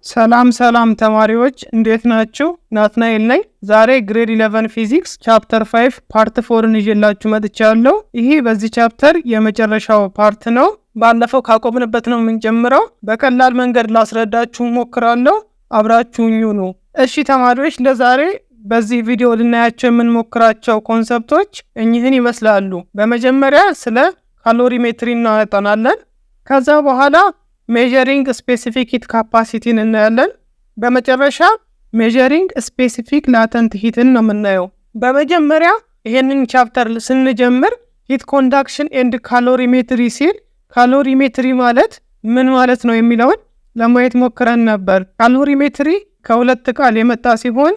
ሰላም ተማሪዎች እንዴት ናችሁ? ናትናኤል ነኝ። ዛሬ ግሬድ 11 ፊዚክስ ቻፕተር 5 ፓርት 4ን ይዤላችሁ መጥቻለሁ። ይሄ በዚህ ቻፕተር የመጨረሻው ፓርት ነው። ባለፈው ካቆምንበት ነው የምንጀምረው። በቀላል መንገድ ላስረዳችሁ ሞክራለሁ። አብራችሁኝ ሁኑ። እሺ ተማሪዎች፣ ለዛሬ በዚህ ቪዲዮ ልናያቸው የምንሞክራቸው ኮንሰፕቶች እኚህን ይመስላሉ። በመጀመሪያ ስለ ካሎሪሜትሪ እናጠናለን። ከዛ በኋላ ሜዠሪንግ ስፔሲፊክ ሂት ካፓሲቲን እናያለን። በመጨረሻ ሜዠሪንግ ስፔሲፊክ ላተንት ሂትን ነው የምናየው። በመጀመሪያ ይሄንን ቻፕተር ስንጀምር ሂት ኮንዳክሽን ኤንድ ካሎሪሜትሪ ሲል ካሎሪሜትሪ ማለት ምን ማለት ነው የሚለውን ለማየት ሞክረን ነበር። ካሎሪሜትሪ ከሁለት ቃል የመጣ ሲሆን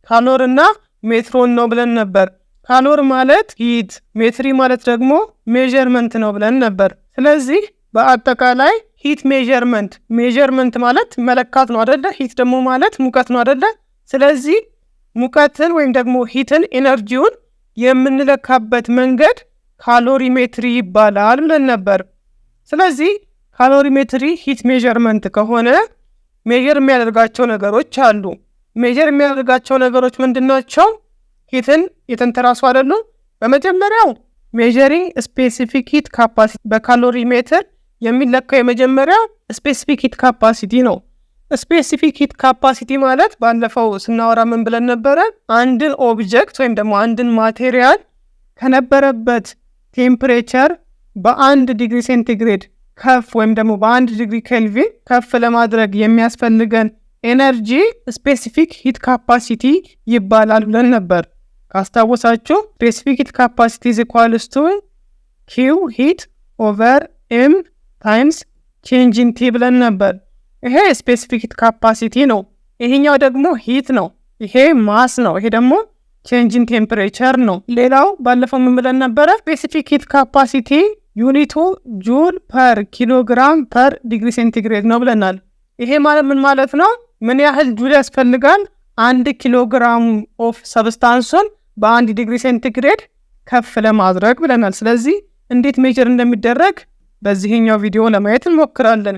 ካሎር እና ሜትሮን ነው ብለን ነበር። ካሎር ማለት ሂት፣ ሜትሪ ማለት ደግሞ ሜዠርመንት ነው ብለን ነበር። ስለዚህ በአጠቃላይ ሂት ሜዠርመንት ማለት መለካት ነው አይደለ? ሂት ደግሞ ማለት ሙቀት ነው አይደለ? ስለዚህ ሙቀትን ወይም ደግሞ ሂትን ኢነርጂውን የምንለካበት መንገድ ካሎሪሜትሪ ይባላል ብለን ነበር። ስለዚህ ካሎሪሜትሪ ሂት ሜዠርመንት ከሆነ ሜዠር የሚያደርጋቸው ነገሮች አሉ። ሜዠር የሚያደርጋቸው ነገሮች ምንድናቸው? ሂትን የተንተራሱ አይደሉ? በመጀመሪያው ሜዠሪንግ ስፔሲፊክ ሂት ካፓሲቲ በካሎሪሜትር የሚለካው የመጀመሪያ ስፔሲፊክ ሂት ካፓሲቲ ነው። ስፔሲፊክ ሂት ካፓሲቲ ማለት ባለፈው ስናወራ ምን ብለን ነበረ? አንድን ኦብጀክት ወይም ደግሞ አንድን ማቴሪያል ከነበረበት ቴምፕሬቸር በ1 ዲግሪ ሴንቲግሬድ ከፍ ወይም ደግሞ በ1 ዲግሪ ኬልቪን ከፍ ለማድረግ የሚያስፈልገን ኤነርጂ ስፔሲፊክ ሂት ካፓሲቲ ይባላል ብለን ነበር። ካስታወሳችሁ ስፔሲፊክ ሂት ካፓሲቲ is equals to Q ሂት ኦቨር M ታይምስ ቼንጅ ኢን ቲ ብለን ነበር። ይሄ ስፔሲፊክ ሂት ካፓሲቲ ነው። ይሄኛው ደግሞ ሂት ነው። ይሄ ማስ ነው። ይሄ ደግሞ ቼንጅ ኢን ቴምፕሬቸር ነው። ሌላው ባለፈው ምን ብለን ነበረ? ስፔሲፊክ ሂት ካፓሲቲ ዩኒቱ ጁል ፐር ኪሎግራም ፐር ዲግሪ ሴንቲግሬድ ነው ብለናል። ይሄ ማለት ምን ማለት ነው? ምን ያህል ጁል ያስፈልጋል 1 ኪሎግራም ኦፍ ሰብስታንሱን በ1 ዲግሪ ሴንቲግሬድ ከፍ ለማድረግ ብለናል። ስለዚህ እንዴት ሜጀር እንደሚደረግ በዚህኛው ቪዲዮ ለማየት እንሞክራለን።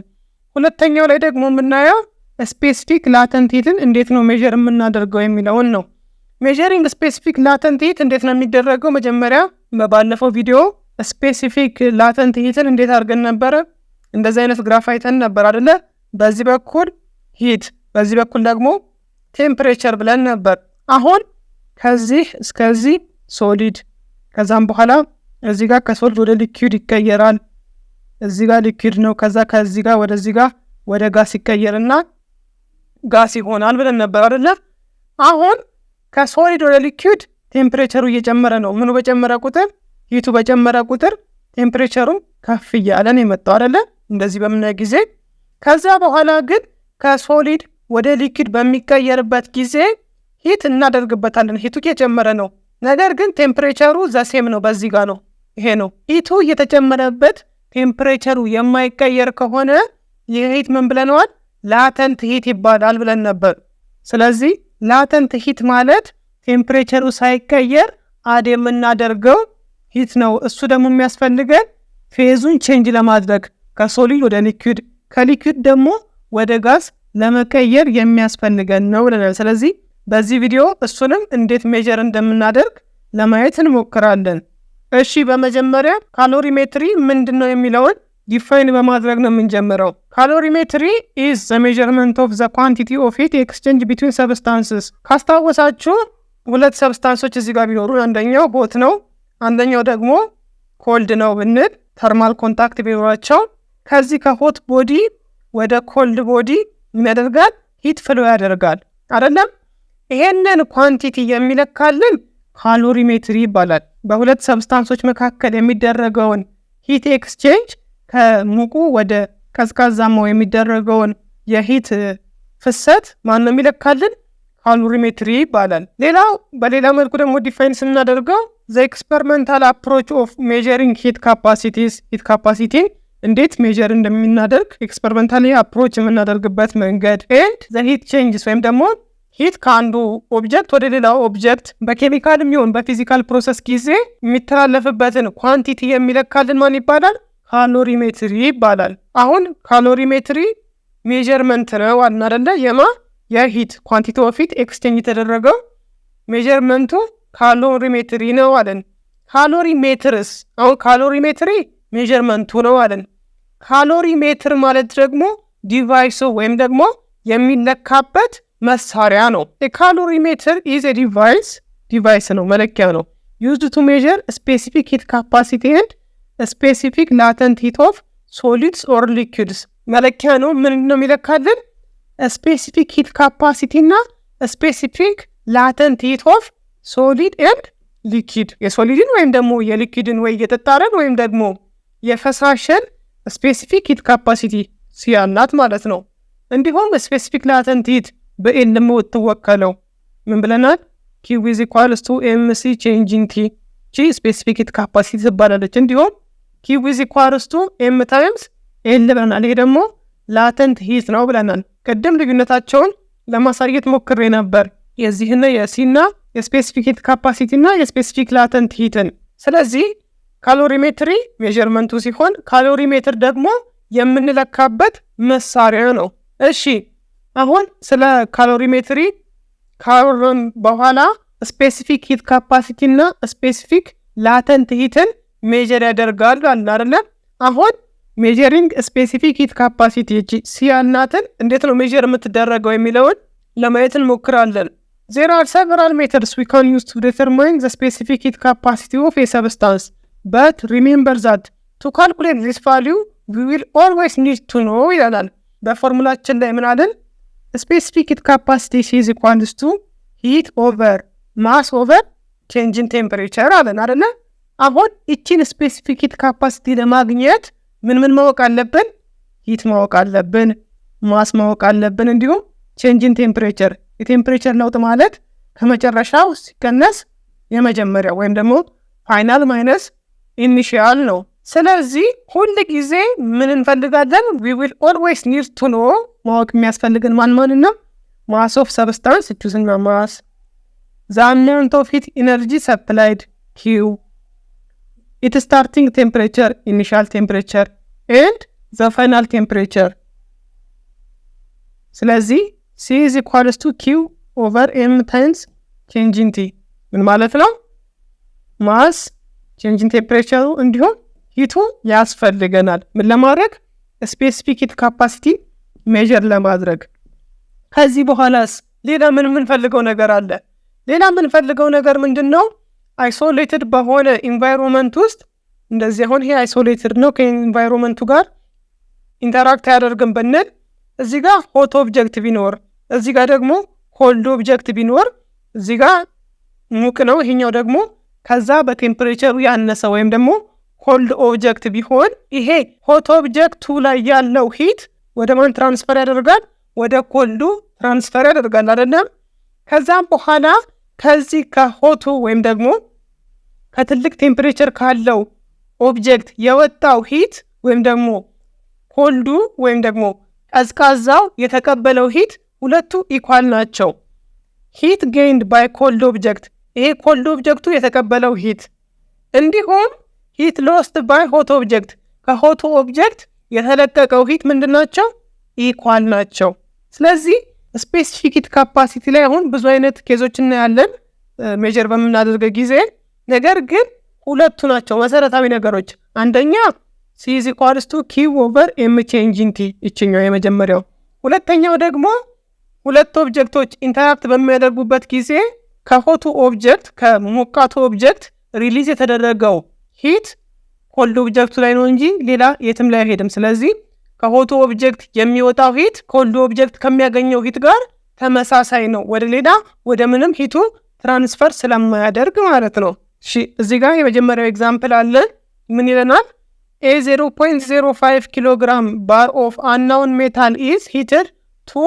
ሁለተኛው ላይ ደግሞ የምናየው ስፔሲፊክ ላተንት ሂትን እንዴት ነው ሜጀር የምናደርገው የሚለውን ነው። ሜዠሪንግ ስፔሲፊክ ላተንት ሂት እንዴት ነው የሚደረገው? መጀመሪያ በባለፈው ቪዲዮ ስፔሲፊክ ላተንት ሂትን እንዴት አድርገን ነበረ? እንደዚህ አይነት ግራፍ አይተን ነበር አይደለ? በዚህ በኩል ሂት፣ በዚህ በኩል ደግሞ ቴምፕሬቸር ብለን ነበር። አሁን ከዚህ እስከዚህ ሶሊድ፣ ከዛም በኋላ እዚህ ጋር ከሶሊድ ወደ ሊኩዊድ ይቀየራል። እዚህ ጋር ሊኩዊድ ነው። ከዚህ ጋር ወደዚህ ጋር ወደ ጋስ ይቀየርና ጋስ ይሆናል ብለን ነበር አይደለ? አሁን ከሶሊድ ወደ ሊኩዊድ ቴምፕሬቸሩ እየጨመረ ነው። ምኑ በጨመረ ቁጥር? ሂቱ በጨመረ ቁጥር ቴምፕሬቸሩም ከፍ እያለ ነው የመጣው አይደለ? እንደዚህ በምናይ ጊዜ ከዛ በኋላ ግን ከሶሊድ ወደ ሊኩዊድ በሚቀየርበት ጊዜ ሂት እናደርግበታለን። ሂቱ እየጨመረ ነው። ነገር ግን ቴምፕሬቸሩ ዘሴም ነው። በዚህ ጋር ነው። ይሄ ነው ሂቱ እየተጨመረበት ቴምፕሬቸሩ የማይቀየር ከሆነ ይህ ሂት ምን ብለነዋል? ላተንት ሂት ይባላል ብለን ነበር። ስለዚህ ላተንት ሂት ማለት ቴምፕሬቸሩ ሳይቀየር አድ የምናደርገው ሂት ነው። እሱ ደግሞ የሚያስፈልገን ፌዙን ቼንጅ ለማድረግ ከሶሊድ ወደ ሊኩዊድ፣ ከሊኩዊድ ደግሞ ወደ ጋዝ ለመቀየር የሚያስፈልገን ነው ብለናል። ስለዚህ በዚህ ቪዲዮ እሱንም እንዴት ሜጀር እንደምናደርግ ለማየት እንሞክራለን። እሺ፣ በመጀመሪያ ካሎሪሜትሪ ምንድን ነው የሚለውን ዲፋይን በማድረግ ነው የምንጀምረው። ካሎሪሜትሪ is the measurement of the quantity of heat exchange between substances። ካስታወሳችሁ ሁለት ሰብስታንሶች እዚህ ጋር ቢኖሩ አንደኛው ሆት ነው፣ አንደኛው ደግሞ ኮልድ ነው ብንል ተርማል ኮንታክት ቢኖራቸው ከዚህ ከሆት ቦዲ ወደ ኮልድ ቦዲ የሚያደርጋል ሂት ፍሎ ያደርጋል አይደለም? ይሄንን ኳንቲቲ የሚለካልን ካሎሪሜትሪ ይባላል። በሁለት ሰብስታንሶች መካከል የሚደረገውን ሂት ኤክስቼንጅ ከሙቁ ወደ ቀዝቃዛማው የሚደረገውን የሂት ፍሰት ማን ነው የሚለካልን? ካሎሪሜትሪ ይባላል። ሌላው በሌላ መልኩ ደግሞ ዲፋይን ስናደርገው the experimental approach of measuring heat capacities እንዴት ሜጀር እንደምናደርግ ኤክስፐሪመንታሊ አፕሮች የምናደርግበት መንገድ and the heat changes ወይም ደግሞ ሂት ከአንዱ ኦብጀክት ወደ ሌላው ኦብጀክት በኬሚካልም ይሁን በፊዚካል ፕሮሰስ ጊዜ የሚተላለፍበትን ኳንቲቲ የሚለካልን ማን ይባላል? ካሎሪሜትሪ ይባላል። አሁን ካሎሪሜትሪ ሜዠርመንት ነው አይደለ? የሂት ኳንቲቲ ኦፍ ሂት ኤክስቼንጅ የተደረገው ሜዠርመንቱ ካሎሪሜትሪ ነው አለን። ካሎሪሜትርስ አሁን ካሎሪሜትሪ ሜዠርመንቱ ነው አለን። ካሎሪሜትር ማለት ደግሞ ዲቫይሱ ወይም ደግሞ የሚለካበት መሳሪያ ነው። ካሎሪሜትር ኢዝ ኤ ዲቫይስ ነው፣ መለኪያ ነው። used to measure specific heat capacity and specific latent heat of solids or liquids መለኪያ ነው። ምን ነው የሚለካልን? ስፔሲፊክ ሂት ካፓሲቲ እና ስፔሲፊክ ላተንት ሂት ኦፍ ሶሊድ ኤንድ ሊኪድ፣ የሶሊድን ወይም ደግሞ የሊኪድን ወይ የጠጣረን ወይም ደግሞ የፈሳሽን ስፔሲፊክ ሂት ካፓሲቲ ሲያላት ማለት ነው። እንዲሁም ስፔሲፊክ ላተንት ሂት በኤል የምትወከለው ምን ብለናል? Q is equals to MC changing T ቺ ስፔሲፊክ ሂት ካፓሲቲ ትባላለች። እንዲሁም Q is equals to M times L ብለናል። ይሄ ደግሞ ላተንት ሂት ነው ብለናል። ቀደም ልዩነታቸውን ለማሳየት ሞክሬ ነበር፣ የዚህና የሲና የስፔሲፊክ ሂት ካፓሲቲ እና የስፔሲፊክ ላተንት ሂትን። ስለዚህ ካሎሪሜትሪ ሜዠርመንቱ ሲሆን ካሎሪሜትር ደግሞ የምንለካበት መሳሪያ ነው። እሺ አሁን ስለ ካሎሪሜትሪ ካወራን በኋላ ስፔሲፊክ ሂት ካፓሲቲ እና ስፔሲፊክ ላተንት ሂትን ሜጀር ያደርጋል አይደለ? አሁን ሜጀሪንግ ስፔሲፊክ ሂት ካፓሲቲ ሲያልናትን እንዴት ነው ሜጀር የምትደረገው የሚለውን ለማየት እንሞክራለን። There are several methods we can use to determine the specific heat capacity of a substance, but remember that to calculate this value we will always need to know ይላል። በፎርሙላችን ላይ ምን አለን? ስፔሲፊክ ሂት ካፓሲቲ is equals to heat over mass over change in temperature አለን አይደለ? አሁን እቺን ስፔሲፊክ ሂት ካፓሲቲ ለማግኘት ምን ማወቅ አለብን? ሂት ማወቅ አለብን፣ ማስ ማወቅ አለብን፣ እንዲሁም ቼንጅ ኢን ቴምፕሬቸር። የቴምፕሬቸር ለውጥ ማለት ከመጨረሻው ሲቀነስ የመጀመሪያው ወይም ደግሞ ፋይናል ማይነስ ኢኒሺያል ነው። ስለዚህ ሁል ጊዜ ምን እንፈልጋለን? we will always need to know ማወቅ የሚያስፈልገን ማን ነው? mass of substance choosing mass, the amount of heat energy supplied Q, its starting temperature initial temperature and the final temperature። ስለዚህ C is equals to Q over M times change in T ምን ማለት ነው? ማስ change in temperature እንዲሁም ሂቱ ያስፈልገናል ምን ለማድረግ? ስፔሲፊክ ሂት ካፓሲቲ ሜጀር ለማድረግ። ከዚህ በኋላስ ሌላ ምን የምንፈልገው ነገር አለ? ሌላ የምንፈልገው ነገር ምንድነው? አይሶሌትድ በሆነ ኢንቫይሮንመንት ውስጥ እንደዚህ አሁን ይሄ አይሶሌትድ ነው ከኢንቫይሮንመንቱ ጋር ኢንተራክት ያደርግን ብንል እዚህ ጋር ሆት ኦብጀክት ቢኖር እዚህ ጋር ደግሞ ኮልድ ኦብጀክት ቢኖር እዚህ ጋር ሙቅ ነው ይሄኛው ደግሞ ከዛ በቴምፕሬቸሩ ያነሰ ወይም ደግሞ ኮልድ ኦብጀክት ቢሆን ይሄ ሆት ኦብጀክቱ ላይ ያለው ሂት ወደ ማን ትራንስፈር ያደርጋል? ወደ ኮልዱ ትራንስፈር ያደርጋል አይደለም? ከዛም በኋላ ከዚህ ከሆቱ ወይም ደግሞ ከትልቅ ቴምፕሬቸር ካለው ኦብጀክት የወጣው ሂት ወይም ደግሞ ኮልዱ ወይም ደግሞ ቀዝቃዛው የተቀበለው ሂት ሁለቱ ኢኳል ናቸው። ሂት ጌይንድ ባይ ኮልድ ኦብጀክት ይሄ ኮልድ ኦብጀክቱ የተቀበለው ሂት እንዲሁም ሂት ሎስት ባይ ሆት ኦብጀክት ከሆቱ ኦብጀክት የተለቀቀው ሂት ምንድናቸው? ኢኳል ናቸው። ስለዚህ ስፔሲፊክ ሂት ካፓሲቲ ላይ አሁን ብዙ አይነት ኬዞች እናያለን ሜጀር በምናደርገው ጊዜ። ነገር ግን ሁለቱ ናቸው መሰረታዊ ነገሮች። አንደኛ C is equals to Q over M change in T ይችኛው የመጀመሪያው። ሁለተኛው ደግሞ ሁለት ኦብጀክቶች ኢንተራክት በሚያደርጉበት ጊዜ ከሆቱ ኦብጀክት ከሞቃቱ ኦብጀክት ሪሊዝ የተደረገው ሂት ኮልድ ኦብጀክቱ ላይ ነው እንጂ ሌላ የትም ላይ አይሄድም። ስለዚህ ከሆቱ ኦብጀክት የሚወጣው ሂት ኮልድ ኦብጀክት ከሚያገኘው ሂት ጋር ተመሳሳይ ነው። ወደ ሌላ ወደ ምንም ሂቱ ትራንስፈር ስለማያደርግ ማለት ነው። እሺ እዚህ ጋር የመጀመሪያው ኤግዛምፕል አለ። ምን ይለናል? A 0.05 kilogram bar of unknown metal is heated to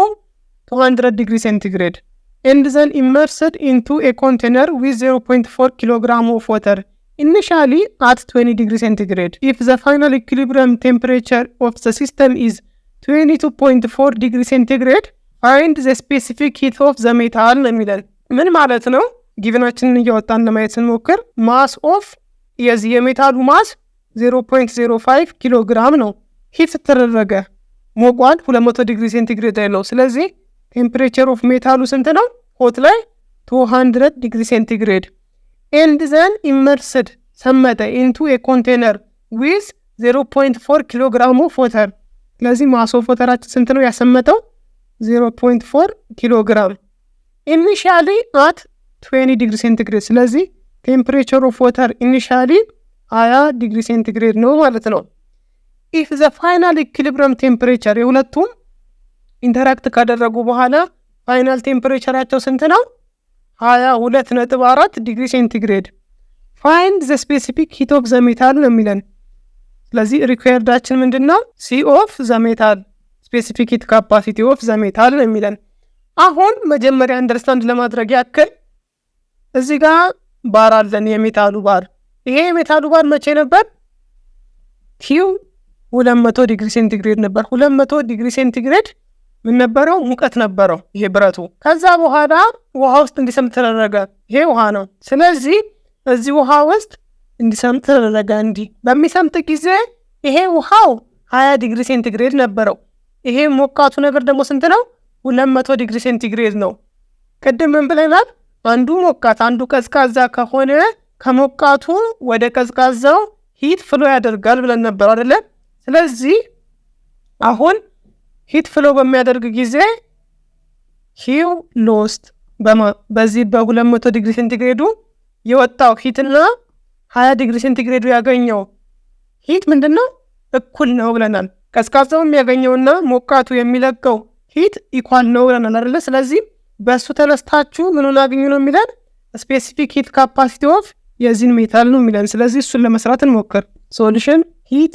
200 degrees centigrade and then immersed into a container with 0.4 kilogram of water initially at 20 degrees centigrade. If the final equilibrium temperature of the system is 22.4 degrees centigrade, find the specific heat of the metal የሚለን ምን ማለት ነው? ጊቨናችንን እያወጣን ለማየት ስንሞክር ማስ ኦፍ የዚህ የሜታሉ ማስ 0.05 ኪሎግራም ነው። ሂት ተደረገ ሞቋል 200 ዲግሪ ሴንቲግሬድ ላይ ነው። ስለዚህ ቴምፕሬቸር ኦፍ ሜታሉ ስንት ነው? ሆት ላይ 200 ዲግሪ ሴንቲግሬድ ኤንድ ዘን ኢመርስድ ሰመጠ ኢንቱ ኤ ኮንቴነር ዊዝ 0.4 ኪሎ ግራም ኦፍ ወተር። ስለዚህ ማስ ኦፍ ወተራችን ስንት ነው ያሰመጠው? 0.4 ኪሎ ግራም ኢኒሻሊ አት 20 ዲግሪ ሴንቲግሬድ። ስለዚህ ቴምፕሬቸር ኦፍ ወተር ኢኒሻሊ 20 ዲግሪ ሴንቲግሬድ ነው ማለት ነው። ኢፍ ዘ ፋይናል ኢኩሊብሪየም ቴምፕሬቸር የሁለቱም ኢንተራክት ካደረጉ በኋላ ፋይናል ቴምፕሬቸራቸው ስንት ነው? 22.4 ዲግሪ ሴንቲግሬድ። ፋይንድ ዘ ስፔሲፊክ ሂት ኦፍ ዘ ሜታል ነው የሚለን። ስለዚህ ሪኳየርዳችን ምንድን ነው? ሲ ኦፍ ዘ ሜታል ስፔሲፊክ ሂት ካፓሲቲ ኦፍ ዘ ሜታል ነው የሚለን። አሁን መጀመሪያ አንደርስታንድ ለማድረግ ያክል እዚህ ጋር ባር አለን፣ የሜታሉ ባር። ይሄ የሜታሉ ባር መቼ ነበር? ኪው 200 ዲግሪ ሴንቲግሬድ ነበር። 200 ዲግሪ ሴንቲግሬድ ምን ነበረው? ሙቀት ነበረው ይሄ ብረቱ። ከዛ በኋላ ውሃ ውስጥ እንዲሰምጥ ተደረገ። ይሄ ውሃ ነው። ስለዚህ እዚህ ውሃ ውስጥ እንዲሰምጥ ተደረገ። እንዲህ በሚሰምጥ ጊዜ ይሄ ውሃው 20 ዲግሪ ሴንቲግሬድ ነበረው። ይሄ ሞቃቱ ነገር ደግሞ ስንት ነው? 200 ዲግሪ ሴንቲግሬድ ነው። ቅድም ምን ብለናል? አንዱ ሞቃት አንዱ ቀዝቃዛ ከሆነ ከሞቃቱ ወደ ቀዝቃዛው ሂት ፍሎ ያደርጋል ብለን ነበር አይደለ? ስለዚህ አሁን ሂት ፍሎ በሚያደርግ ጊዜ ሂው ሎስት በዚህ በ200 ዲግሪ ሴንቲግሬዱ የወጣው ሂትና 20 ዲግሪ ሴንቲግሬዱ ያገኘው ሂት ምንድን ነው? እኩል ነው ብለናል። ቀዝቃዛው የሚያገኘውና ሞቃቱ የሚለቀው ሂት ኢኳል ነው ብለናል አይደለ? ስለዚህ በእሱ ተነስታችሁ ምኑን አገኙ ነው የሚለን? ስፔሲፊክ ሂት ካፓሲቲ ኦፍ የዚህን ሜታል ነው የሚለን። ስለዚህ እሱን ለመስራት እንሞክር። ሶሉሽን ሂት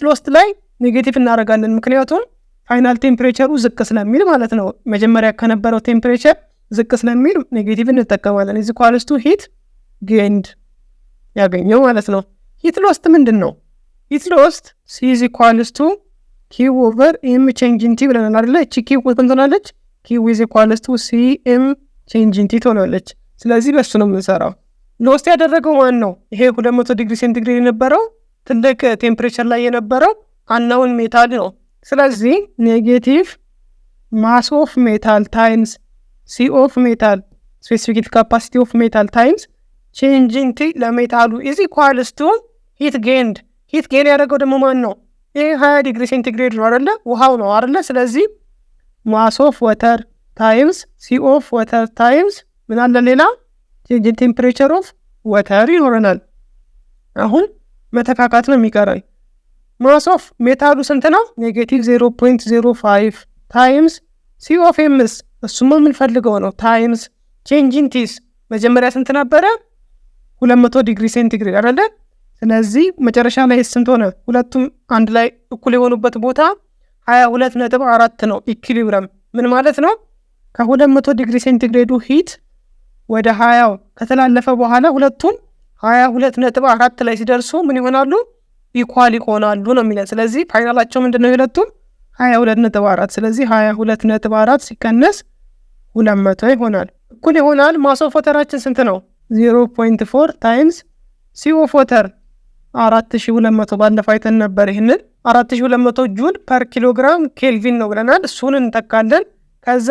ሎስት ላይ ኔጌቲቭ እናደርጋለን፣ ምክንያቱም ፋይናል ቴምፕሬቸሩ ዝቅ ስለሚል ማለት ነው። መጀመሪያ ከነበረው ቴምፕሬቸር ዝቅ ስለሚል ኔጌቲቭ እንጠቀማለን። ኢዝ ኢኳልስ ቱ ሂት ጌንድ ያገኘው ማለት ነው። ሂት ሎስት ምንድን ነው? ሂት ሎስት ሲ ኢዝ ኢኳልስ ቱ ኪው ኦቨር ኤም ቼንጅ ኢን ቲ ብለናል አይደለ? እቺ ኪው ምን ትሆናለች? ኪው ኢዝ ኢኳልስ ቱ ሲ ኤም ቼንጅ ኢን ቲ ትሆናለች። ስለዚህ በሱ ነው የምንሰራው። ሎስት ያደረገው ማን ነው? ይሄ 200 ዲግሪ ሴንቲግሬድ የነበረው ትልቅ ቴምፕሬቸር ላይ የነበረው አናውን ሜታል ነው። ስለዚህ ኔጌቲቭ ማስ ኦፍ ሜታል ታይምስ ሲ ኦፍ ሜታል ስፔሲፊክ ሂት ካፓሲቲ ኦፍ ሜታል ታይምስ ቼንጅ ኢን ቲ ለሜታሉ ኢዝ ኢኳልስ ቱ ሂት ጌንድ። ሂት ጌን ያደረገው ደግሞ ማን ነው? ይሄ 20 ዲግሪ ሴንቲግሬድ ነው አይደለ? ውሃው ነው አይደለ? ስለዚህ ማስ ኦፍ ወተር ታይምስ ሲ ኦፍ ወተር ታይምስ ምን አለ ሌላ? ቼንጅ ኢን ቴምፕሬቸር ኦፍ ወተር ይኖረናል። አሁን መተካካት ነው የሚቀረን። ማስ ኦፍ ሜታሉ ስንት ነው? ኔጌቲቭ 0.05 ታይምስ ሲ ኦፍ ኤምስ እሱማ የምንፈልገው ነው ታይምስ ቼንጅ ኢን ቲስ መጀመሪያ ስንት ነበረ? 200 ዲግሪ ሴንቲግሬድ አይደለ? ስለዚህ መጨረሻ ላይ ስንት ሆነ? ሁለቱም አንድ ላይ እኩል የሆኑበት ቦታ 22.4 ነው ኢኩሊብሪየም። ምን ማለት ነው? ከ200 ዲግሪ ሴንቲግሬዱ ሂት ወደ 20 ከተላለፈ በኋላ ሁለቱም 22.4 ላይ ሲደርሱ ምን ይሆናሉ? ኢኳል ይሆናሉ ነው የሚለን። ስለዚህ ፋይናላቸው ምንድነው? ሁለቱም 22.4። ስለዚህ 22.4 ሲቀነስ 200 ይሆናል፣ እኩል ይሆናል። ማስ ኦፍ ወተራችን ስንት ነው? 0.4 ታይምስ ሲ ኦፍ ወተር 4200 ባለፈው አይተን ነበር። ይህንን 4200 ጁል ፐር ኪሎግራም ኬልቪን ነው ብለናል። እሱን እንጠቃለን። ከዛ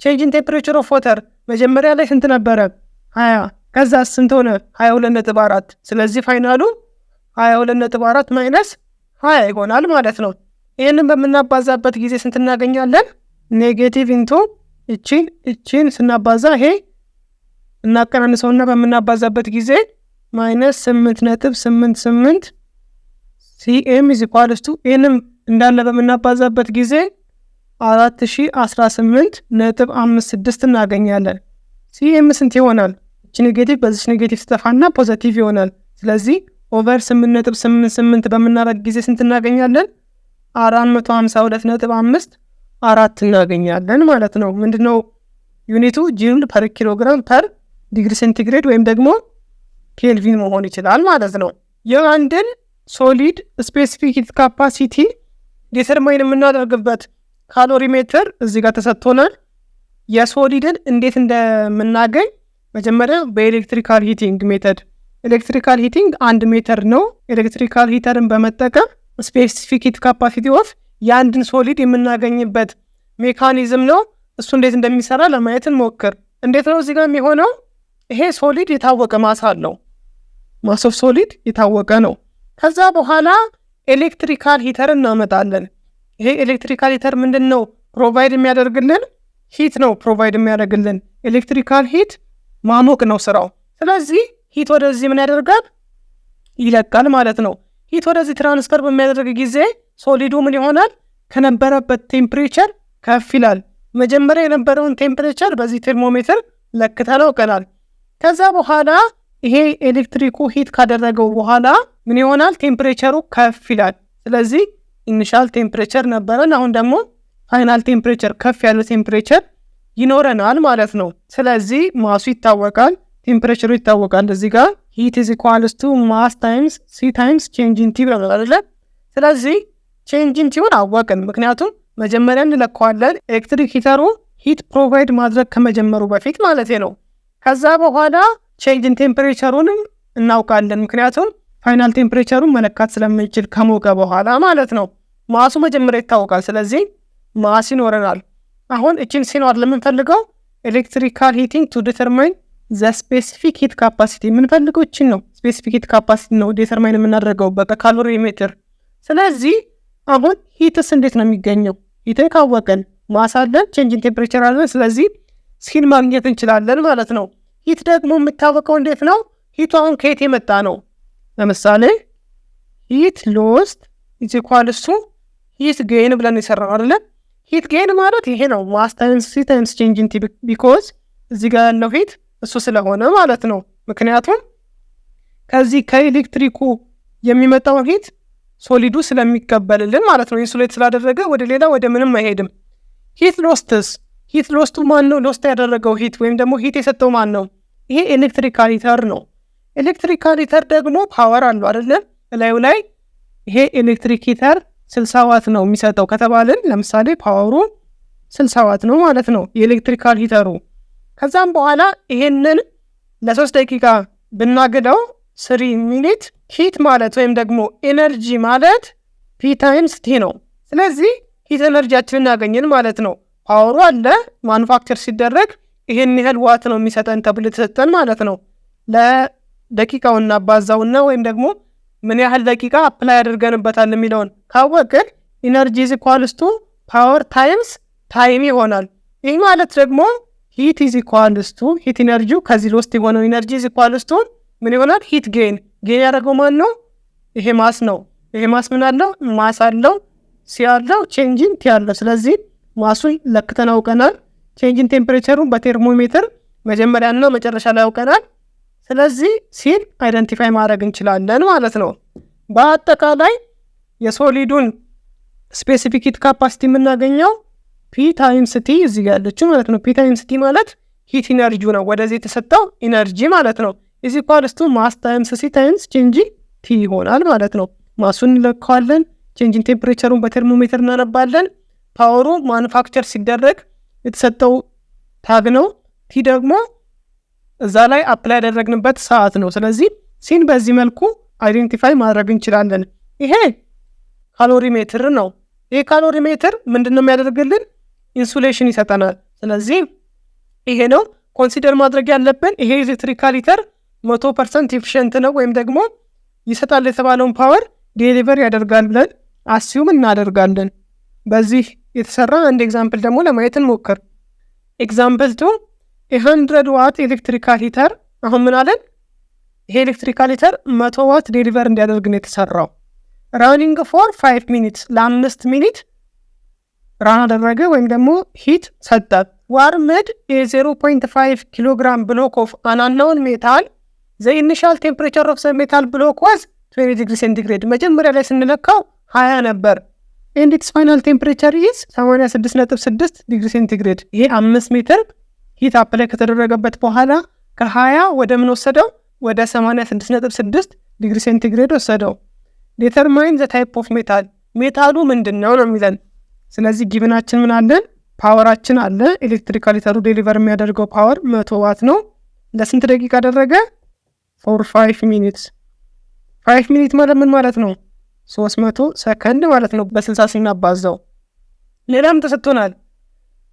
ቼንጅ ኢን ቴምፕሬቸር ኦፍ ወተር መጀመሪያ ላይ ስንት ነበረ? 20። ከዛ ስንት ሆነ? 22.4። ስለዚህ ፋይናሉ 22.4 ማይነስ 20 ይሆናል ማለት ነው። ይህንን በምናባዛበት ጊዜ ስንት እናገኛለን? ኔጌቲቭ ኢንቱ እቺን ስናባዛ ይሄ እናቀናንሰውና በምናባዛበት ጊዜ ማይነስ 8.88 ሲኤም ኢዝ ኢኳልስ ቱ ይህንም እንዳለ በምናባዛበት ጊዜ 4018.56 እናገኛለን። ሲኤም ስንት ይሆናል? እቺ ኔጌቲቭ በዚች ኔጌቲቭ ስተፋና ፖዘቲቭ ይሆናል። ስለዚህ ኦቨር 8.88 በምናደርግ ጊዜ ስንት እናገኛለን? 452.54 እናገኛለን ማለት ነው። ምንድነው ዩኒቱ? ጁል ፐር ኪሎግራም ፐር ዲግሪ ሴንቲግሬድ ወይም ደግሞ ኬልቪን መሆን ይችላል ማለት ነው። የአንድን ሶሊድ ስፔሲፊክ ሂት ካፓሲቲ ዲተርማይን የምናደርግበት ካሎሪ ሜትር እዚህ ጋር ተሰጥቶናል። የሶሊድን እንዴት እንደምናገኝ መጀመሪያ በኤሌክትሪካል ሂቲንግ ሜተድ። ኤሌክትሪካል ሂቲንግ 1 ሜትር ነው። ኤሌክትሪካል ሂተርን በመጠቀም ስፔሲፊክ ሂት ካፓሲቲ ኦፍ የአንድን ሶሊድ የምናገኝበት ሜካኒዝም ነው። እሱ እንዴት እንደሚሰራ ለማየት እንሞክር። እንዴት ነው እዚህ ጋር የሚሆነው? ይሄ ሶሊድ የታወቀ ማስ አለው። ማስ ኦፍ ሶሊድ የታወቀ ነው። ከዛ በኋላ ኤሌክትሪካል ሂተር እናመጣለን። ይሄ ኤሌክትሪካል ሂተር ምንድን ነው ፕሮቫይድ የሚያደርግልን? ሂት ነው ፕሮቫይድ የሚያደርግልን። ኤሌክትሪካል ሂት ማሞቅ ነው ስራው። ስለዚህ ሂት ወደዚህ ምን ያደርጋል? ይለቃል ማለት ነው። ሂት ወደዚህ ትራንስፈር በሚያደርግ ጊዜ ሶሊዱ ምን ይሆናል? ከነበረበት ቴምፕሬቸር ከፍ ይላል። መጀመሪያ የነበረውን ቴምፕሬቸር በዚህ ቴርሞሜትር ለክተን አውቀናል። ከዛ በኋላ ይሄ ኤሌክትሪኩ ሂት ካደረገው በኋላ ምን ይሆናል? ቴምፕሬቸሩ ከፍ ይላል። ስለዚህ ኢኒሻል ቴምፕሬቸር ነበረን፣ አሁን ደግሞ ፋይናል ቴምፕሬቸር ከፍ ያለ ቴምፕሬቸር ይኖረናል ማለት ነው። ስለዚህ ማሱ ይታወቃል፣ ቴምፕሬቸሩ ይታወቃል። እዚህ ጋር ሂት ኢዝ ኢኳልስ ቱ ማስ ታይምስ ሲ ታይምስ ቼንጅ ኢን ቲ ብለናል አይደለ? ስለዚህ ቼንጅ ኢን ቲውን አወቅን፣ ምክንያቱም መጀመሪያ እንለካዋለን ኤሌክትሪክ ሂተሩ ሂት ፕሮቫይድ ማድረግ ከመጀመሩ በፊት ማለት ነው። ከዛ በኋላ ቼንጅ ኢን ቴምፕሬቸሩንም እናውቃለን፣ ምክንያቱም ፋይናል ቴምፕሬቸሩን መለካት ስለምንችል ከሞቀ በኋላ ማለት ነው። ማሱ መጀመሪያ ይታወቃል፣ ስለዚህ ማስ ይኖረናል። አሁን እችን ሲኖር ለምንፈልገው ኤሌክትሪካል ሂቲንግ ቱ ዲተርማይን ዘ ስፔሲፊክ ሂት ካፓሲቲ የምንፈልገው እችን ነው። ስፔሲፊክ ሂት ካፓሲቲ ነው ዲተርማይን የምናደርገው በካሎሪ ሜትር። ስለዚህ አሁን ሂትስ እንዴት ነው የሚገኘው? ሂትን ካወቀን ማስ አለን፣ ቼንጅ ኢን ቴምፕሬቸር አለን። ስለዚህ ሲን ማግኘት እንችላለን ማለት ነው። ሂት ደግሞ የምታወቀው እንዴት ነው? ሂቱ አሁን ከየት የመጣ ነው? ለምሳሌ ሂት ሎስት ኢዝ ኢኳልስ ቱ ሂት ጌን ብለን የሰራው አይደለ? ሂት ጌን ማለት ይሄ ነው፣ ማስ ታይምስ ሲ ታይምስ ቼንጅ ኢን ቲ፣ ቢኮዝ እዚህ ጋር ያለው ሂት እሱ ስለሆነ ማለት ነው። ምክንያቱም ከዚህ ከኤሌክትሪኩ የሚመጣው ሂት ሶሊዱ ስለሚቀበልልን ማለት ነው። ኢንሱሌት ስላደረገ ወደ ሌላ ወደ ምንም አይሄድም። ሂት ሎስትስ፣ ሂት ሎስቱ ማን ነው? ሎስት ያደረገው ሂት ወይም ደግሞ ሂት የሰጠው ማን ነው? ይሄ ኤሌክትሪካል ሂተር ነው። ኤሌክትሪካል ሂተር ደግሞ ፓወር አለው አይደለም? እላዩ ላይ ይሄ ኤሌክትሪክ ሂተር 60 ዋት ነው የሚሰጠው ከተባልን ለምሳሌ ፓወሩ 60 ዋት ነው ማለት ነው የኤሌክትሪካል ሂተሩ። ከዛም በኋላ ይሄንን ለ3 ደቂቃ ብናግደው 3 ሚኒት ሂት ማለት ወይም ደግሞ ኤነርጂ ማለት ፒ ታይምስ ቲ ነው። ስለዚህ ሂት ኤነርጂያችንን እናገኘን ማለት ነው። ፓወሩ አለ ማኑፋክቸር ሲደረግ ይሄን ያህል ዋት ነው የሚሰጠን ተብሎ የተሰጠን ማለት ነው። ለደቂቃውና ባዛውና ወይም ደግሞ ምን ያህል ደቂቃ አፕላይ አድርገንበታል የሚለውን ካወቅን ኢነርጂ ኢዝ ኢኳልስ ቱ ፓወር ታይምስ ታይም ይሆናል። ይህ ማለት ደግሞ ሂት ኢዝ ኢኳልስ ቱ ሂት ኢነርጂው ከዚህ ውስጥ የሆነው ኢነርጂ ኢዝ ኢኳልስ ቱ ምን ይሆናል? ሂት ጌን። ጌን ያደረገው ማን ነው? ይሄ ማስ ነው። ይሄ ማስ ምን አለው? ማስ አለው፣ ሲ አለው፣ ቼንጅ ኢን ቲ አለው። ስለዚህ ማሱን ለክተን አውቀናል። ቼንጅ ኢን ቴምፕሬቸሩን በቴርሞሜትር መጀመሪያና መጨረሻ ላይ አውቀናል። ስለዚህ ሲን አይደንቲፋይ ማድረግ እንችላለን ማለት ነው። በአጠቃላይ የሶሊዱን ስፔሲፊክ ሂት ካፓሲቲ የምናገኘው ፒ ታይምስ ቲ እዚህ ጋር ያለችው ማለት ነው። ፒ ታይምስ ቲ ማለት ሂት ኢነርጂው ነው፣ ወደዚህ የተሰጠው ኢነርጂ ማለት ነው። ኢዝ ኢኳልስ ቱ ማስ ታይምስ ሲ ታይምስ ቼንጅ ቲ ይሆናል ማለት ነው። ማሱን እንለካዋለን፣ ቼንጅ ኢን ቴምፕሬቸሩን በቴርሞሜትር እናነባለን። ፓወሩ ማኑፋክቸር ሲደረግ የተሰጠው ታግ ነው። ቲ ደግሞ እዛ ላይ አፕላይ ያደረግንበት ሰዓት ነው። ስለዚህ ሲን በዚህ መልኩ አይዴንቲፋይ ማድረግ እንችላለን። ይሄ ካሎሪ ሜትር ነው። ይሄ ካሎሪ ሜትር ምንድነው የሚያደርግልን? ኢንሱሌሽን ይሰጠናል። ስለዚህ ይሄ ነው ኮንሲደር ማድረግ ያለብን። ይሄ ኤሌክትሪካል ሂተር 100% ኤፊሽንት ነው ወይም ደግሞ ይሰጣል የተባለውን ፓወር ዴሊቨር ያደርጋል ብለን አስዩም እናደርጋለን። በዚህ የተሰራ አንድ ኤግዛምፕል ደግሞ ለማየት እንሞክር። ኤግዛምፕል 2 100 ዋት ኤሌክትሪካል ሂተር። አሁን ምን አለን? ይሄ ኤሌክትሪካል ሂተር 100 ዋት ዴሊቨር እንዲያደርግ ነው የተሰራው። ራኒንግ ፎር 5 ሚኒትስ፣ ለ5 ሚኒት ራን አደረገ ወይም ደግሞ ሂት ሰጠ። ዋርምድ የ0.5 ኪሎግራም ብሎክ ኦፍ አን አንኖውን ሜታል ዘ ኢኒሻል ቴምፕሬቸር ኦፍ ዘ ሜታል ብሎክ ዋዝ 20 ዲግሪ ሴንቲግሬድ። መጀመሪያ ላይ ስንለካው 20 ነበር። ኤንድ ኢትስ ፋይናል ቴምፕሬቸር ኢዝ 86.6 ዲግሪ ሴንቲግሬድ። ይሄ 5 ሜትር ሂት አፕላይ ከተደረገበት በኋላ ከ20 ወደ ምን ወሰደው? ወደ 86.6 ዲግሪ ሴንቲግሬድ ወሰደው። ዲተርማይን ዘ ታይፕ ኦፍ ሜታል፣ ሜታሉ ምንድን ነው ነው የሚለን። ስለዚህ ጊቭናችን ምን አለን? ፓወራችን አለ። ኤሌክትሪካል ሂተሩ ዴሊቨር የሚያደርገው ፓወር 100 ዋት ነው። ለስንት ደቂቃ አደረገ? ፎር 5 ሚኒትስ። 5 ሚኒት ማለት ምን ማለት ነው? 300 ሰከንድ ማለት ነው በ60 ሲናባዛው። ሌላም ተሰጥቶናል።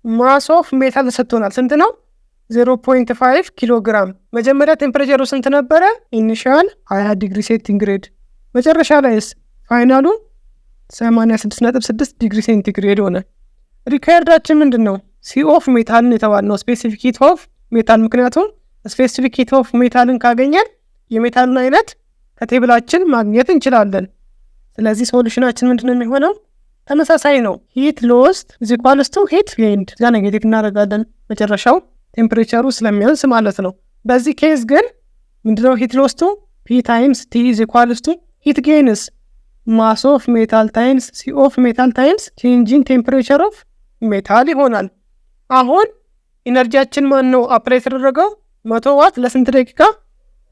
ማስ ኦፍ ሜታል ተሰጥቶናል። ስንት ነው? 0.5 ኪሎ ግራም። መጀመሪያ ቴምፕሬቸሩ ስንት ነበረ? ኢኒሻል 20 ዲግሪ ሴንቲግሬድ። መጨረሻ ላይስ ፋይናሉ 86.6 ዲግሪ ሴንቲግሬድ ሆነ። ሪኳየርዳችን ምንድን ነው? ሲ ኦፍ ሜታልን የተባልነው ስፔሲፊክ ሂት ኦፍ ሜታል። ምክንያቱም ስፔሲፊክ ሂት ኦፍ ሜታልን ካገኘን የሜታልን አይነት ከቴብላችን ማግኘት እንችላለን። ስለዚህ ሶሉሽናችን ምንድን ነው የሚሆነው? ተመሳሳይ ነው። ሂት ሎስት ኢዝ ኢኳልስ ቱ ሂት ጌይንድ። እዛ ኔጌቲቭ እናደርጋለን መጨረሻው ቴምፕሬቸሩ ስለሚያንስ ማለት ነው። በዚህ ኬዝ ግን ምንድነው ሂት ሎስቱ? ፒ ታይምስ ቲ ኢዝ ኢኳልስ ቱ ሂት ጌይንስ ማስ ኦፍ ሜታል ታይምስ ሲ ኦፍ ሜታል ታይምስ ቼንጂንግ ቴምፕሬቸር ኦፍ ሜታል ይሆናል። አሁን ኢነርጂያችን ማን ነው አፕላይ የተደረገው? 100 ዋት ለስንት ደቂቃ?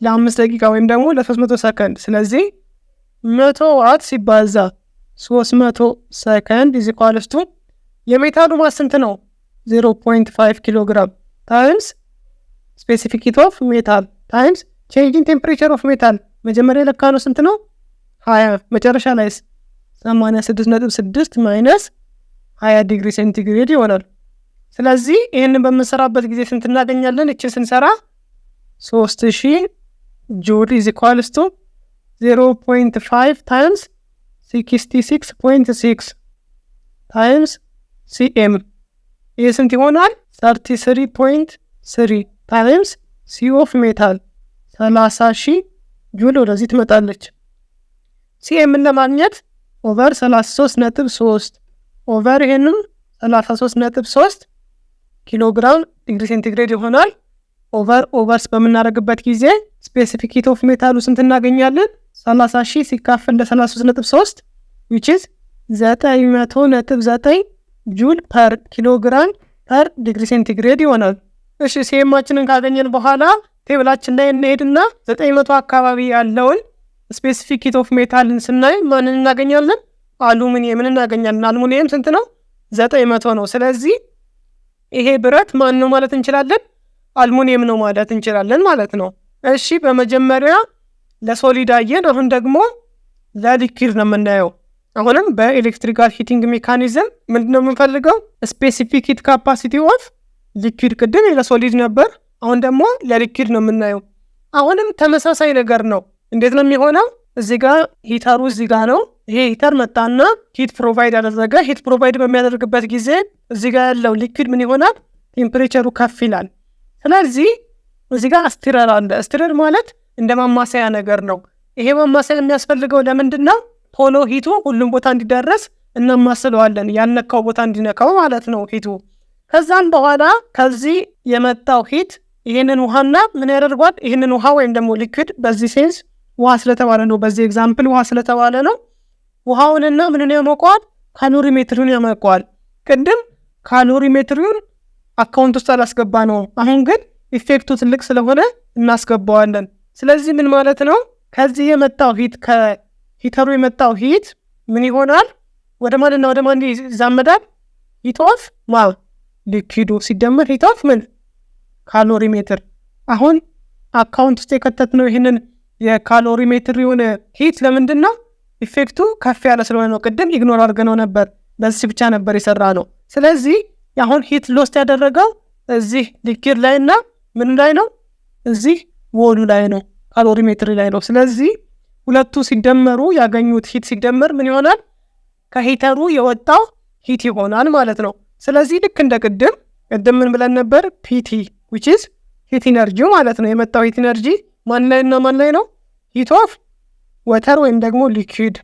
ለ5 ደቂቃ ወይም ደግሞ ለ300 ሰከንድ። ስለዚህ 100 ዋት ሲባዛ 300 ሰከንድ ኢዝ ኢኳልስ ቱ የሜታሉ ማስ ስንት ነው? 0.5 ኪሎ ግራም ታይምስ ስፔሲፊክ ሂት ኦፍ ሜታል ታይምስ ቼንጂንግ ቴምፕሬቸር ኦፍ ሜታል። መጀመሪያ ለካ ነው ስንት ነው? 20። መጨረሻ ላይስ 86.6 ማይነስ 20 ዲግሪ ሴንቲግሬድ ይሆናል። ስለዚህ ይህንን በምንሰራበት ጊዜ ስንት እናገኛለን? እችን ስንሰራ 3000 ጁል ኢዝ ኢኳልስ ቱ 0.5 ታይምስ 66.6 ታይምስ ሲኤም። ይህ ስንት ይሆናል? 33.3 ታይምስ ሲ ኦፍ ሜታል 30,000 ጁል ወደዚህ ትመጣለች። ሲኤምን ለማግኘት ኦቨር 33.3 ኦቨር ይሄንም 33.3 ኪሎ ግራም ዲግሪ ሴንቲግሬድ ይሆናል። ኦቨርስ በምናደርግበት ጊዜ ስፔሲፊክ ሂት ኦፍ ሜታሉ ስንት እናገኛለን? 30,000 ሲካፈል ለ33.3 which is 900.9 ጁል ፐር ኪሎ ግራም ፐር ዲግሪ ሴንቲግሬድ ይሆናል። እሺ ሲኤማችንን ካገኘን በኋላ ቴብላችን ላይ እንሄድና 900 አካባቢ ያለውን ስፔሲፊክ ሂት ኦፍ ሜታልን ስናይ ማንን እናገኛለን? አሉሚኒየምን እናገኛለን። አሉሚኒየም ስንት ነው? 900 ነው። ስለዚህ ይሄ ብረት ማን ነው ማለት እንችላለን? አሉሚኒየም ነው ማለት እንችላለን ማለት ነው። እሺ በመጀመሪያ ለሶሊድ አየን። አሁን ደግሞ ለሊኩዊድ ነው የምናየው። አሁንም በኤሌክትሪካል ሂቲንግ ሜካኒዝም ምንድነው የምንፈልገው? ስፔሲፊክ ሂት ካፓሲቲ ኦፍ ሊኩዊድ። ቅድም ለሶሊድ ነበር፣ አሁን ደግሞ ለሊኩዊድ ነው የምናየው። አሁንም ተመሳሳይ ነገር ነው። እንዴት ነው የሚሆነው? እዚህ ጋር ሂተሩ እዚህ ጋር ነው። ይሄ ሂተር መጣና ሂት ፕሮቫይድ ያደረገ። ሂት ፕሮቫይድ በሚያደርግበት ጊዜ እዚህ ጋር ያለው ሊኩዊድ ምን ይሆናል? ቴምፕሬቸሩ ከፍ ይላል። ስለዚህ እዚህ ጋር ስቲረር አለ። ስቲረር ማለት እንደ ማማሰያ ነገር ነው። ይሄ ማማሰያ የሚያስፈልገው ለምንድን ነው? ቶሎ ሂቱ ሁሉም ቦታ እንዲደረስ እናማስለዋለን። ያልነካው ቦታ እንዲነካው ማለት ነው ሂቱ። ከዛም በኋላ ከዚህ የመጣው ሂት ይህንን ውሃና ምን ያደርጓል? ይህንን ውሃ ወይም ደግሞ ሊኩዊድ በዚህ ሴንስ ውሃ ስለተባለ ነው፣ በዚህ ኤግዛምፕል ውሃ ስለተባለ ነው። ውሃውንና ምንን ያሞቀዋል? ካሎሪሜትሪውን ያሞቀዋል። ቅድም ካሎሪሜትሪውን አካውንት ውስጥ አላስገባ ነው። አሁን ግን ኢፌክቱ ትልቅ ስለሆነ እናስገባዋለን። ስለዚህ ምን ማለት ነው? ከዚህ የመጣው ሂት ከሂተሩ የመጣው ሂት ምን ይሆናል? ወደ ማንና ወደ ማን ይዛመዳል? ሂት ኦፍ ሊኩዊዱ ሲደመር ሂት ኦፍ ምን? ካሎሪሜትር። አሁን አካውንት ውስጥ የከተትነው ይህንን የካሎሪሜትሪውን ሂት ለምንድን ነው? ኢፌክቱ ከፍ ያለ ስለሆነ ነው። ቅድም ኢግኖር አድርገነው ነበር፣ በዚህ ብቻ ነበር የሰራ ነው። ስለዚህ አሁን ሂት ሎስት ያደረገው እዚህ ሊኩዊድ ላይ እና ምን ላይ ነው? እዚህ ወሉ ላይ ነው፣ ካሎሪሜትሪ ላይ ነው። ስለዚህ ሁለቱ ሲደመሩ ያገኙት ሂት ሲደመር ምን ይሆናል? ከሂተሩ የወጣው ሂት ይሆናል ማለት ነው። ስለዚህ ልክ እንደ ቅድም ምን ብለን ነበር? ፒቲ which is ሂት ኢነርጂ ማለት ነው። የመጣው ሂት ኢነርጂ ማን ላይ እና ማን ላይ ነው? ሂት ኦፍ ወተር ወይም ደግሞ ሊኩዊድ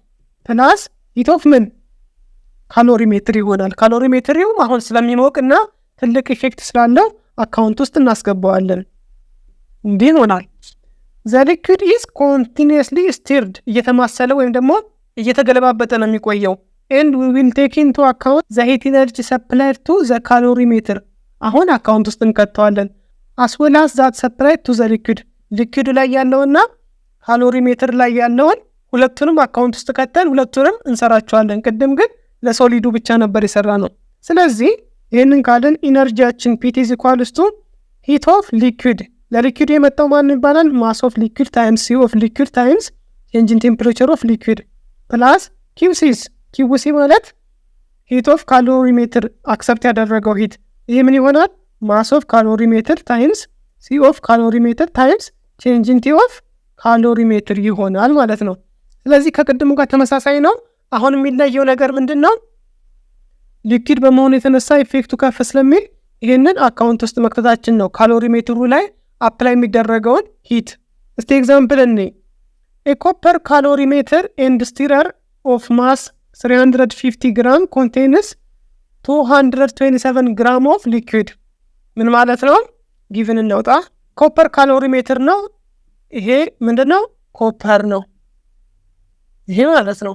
ፕላስ ሂት ኦፍ ምን? ካሎሪሜትሪ ይሆናል። ካሎሪሜትሪው አሁን ስለሚሞቅና ትልቅ ኢፌክት ስላለው አካውንት ውስጥ እናስገባዋለን። እንዲህ ይሆናል። the liquid is continuously stirred እየተማሰለ ወይም ደግሞ እየተገለባበጠ ነው የሚቆየው። and we will take into account the heat energy supplied to the calorimeter አሁን አካውንት ውስጥ እንከተዋለን። as well as that supplied to the liquid ላይ ያለውና ካሎሪሜትር ላይ ያለውን ሁለቱንም አካውንት ውስጥ ከተን ሁለቱንም እንሰራቸዋለን። ቅድም ግን ለሶሊዱ ብቻ ነበር የሰራ ነው። ስለዚህ ይህንን ካለን ኢነርጂያችን ፒቲ is equals to heat of liquid ለሊኩዊድ የመጣው ማን ይባላል? ማስ ኦፍ ሊኩዊድ ታይምስ ሲ ኦፍ ሊኩዊድ ታይምስ ቼንጅ ኢን ቴምፕሬቸር ኦፍ ሊኩዊድ ፕላስ ኪውሲስ ኪውሲ ማለት ሂት ኦፍ ካሎሪሜትር አክሰፕት ያደረገው ሂት ይህ ምን ይሆናል? ማስ ኦፍ ካሎሪሜትር ታይምስ ሲ ኦፍ ካሎሪሜትር ታይምስ ቼንጅ ኢን ቲ ኦፍ ካሎሪሜትር ይሆናል ማለት ነው። ስለዚህ ከቅድሙ ጋር ተመሳሳይ ነው። አሁን የሚለየው ነገር ምንድን ነው? ሊኩዊድ በመሆኑ የተነሳ ኢፌክቱ ከፍ ስለሚል ይህንን አካውንት ውስጥ መክተታችን ነው። ካሎሪሜትሩ ላይ አፕላይ የሚደረገውን ሂት እስቲ ኤግዛምፕል እኔ ኮፐር ካሎሪሜትር ኤንድ ስቲረር ኦፍ ማስ 350 ግራም ኮንቴንስ 227 ግራም ኦፍ ሊኩዊድ ምን ማለት ነው? ጊቭን እናውጣ። ኮፐር ካሎሪሜትር ነው። ይሄ ምንድን ነው? ኮፐር ነው ይሄ ማለት ነው።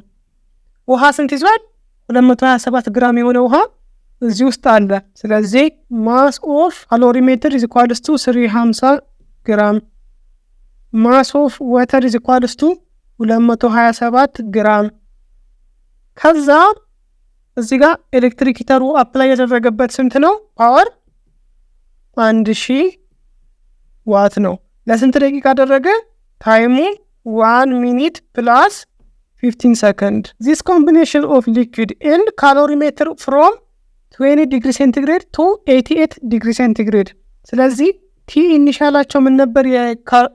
ውሃ ስንት ይዟል? 227 ግራም የሆነ ውሃ እዚህ ውስጥ አለ። ስለዚህ ማስ ኦፍ ካሎሪሜትር ኢዝ ኢኳልስ ቱ 350 ግራም ማስ ኦፍ ዋተር ኢዝ ኢኳልስ ቱ 227 ግራም። ከዛ እዚህ ጋር ኤሌክትሪክ ሂተሩ አፕላይ ያደረገበት ስንት ነው? ፓወር 1000 ዋት ነው። ለስንት ደቂቃ አደረገ? ታይሙ 1 ሚኒት ፕላስ 15 ሰከንድ። ዚስ ኮምቢኔሽን ኦፍ ሊኩዊድ ኤንድ ካሎሪሜትር ፍሮም 20 ዲግሪ ሴንቲግሬድ ቱ 88 ዲግሪ ሴንቲግሬድ። ስለዚህ ቲ ኢኒሻላቸው ምን ነበር?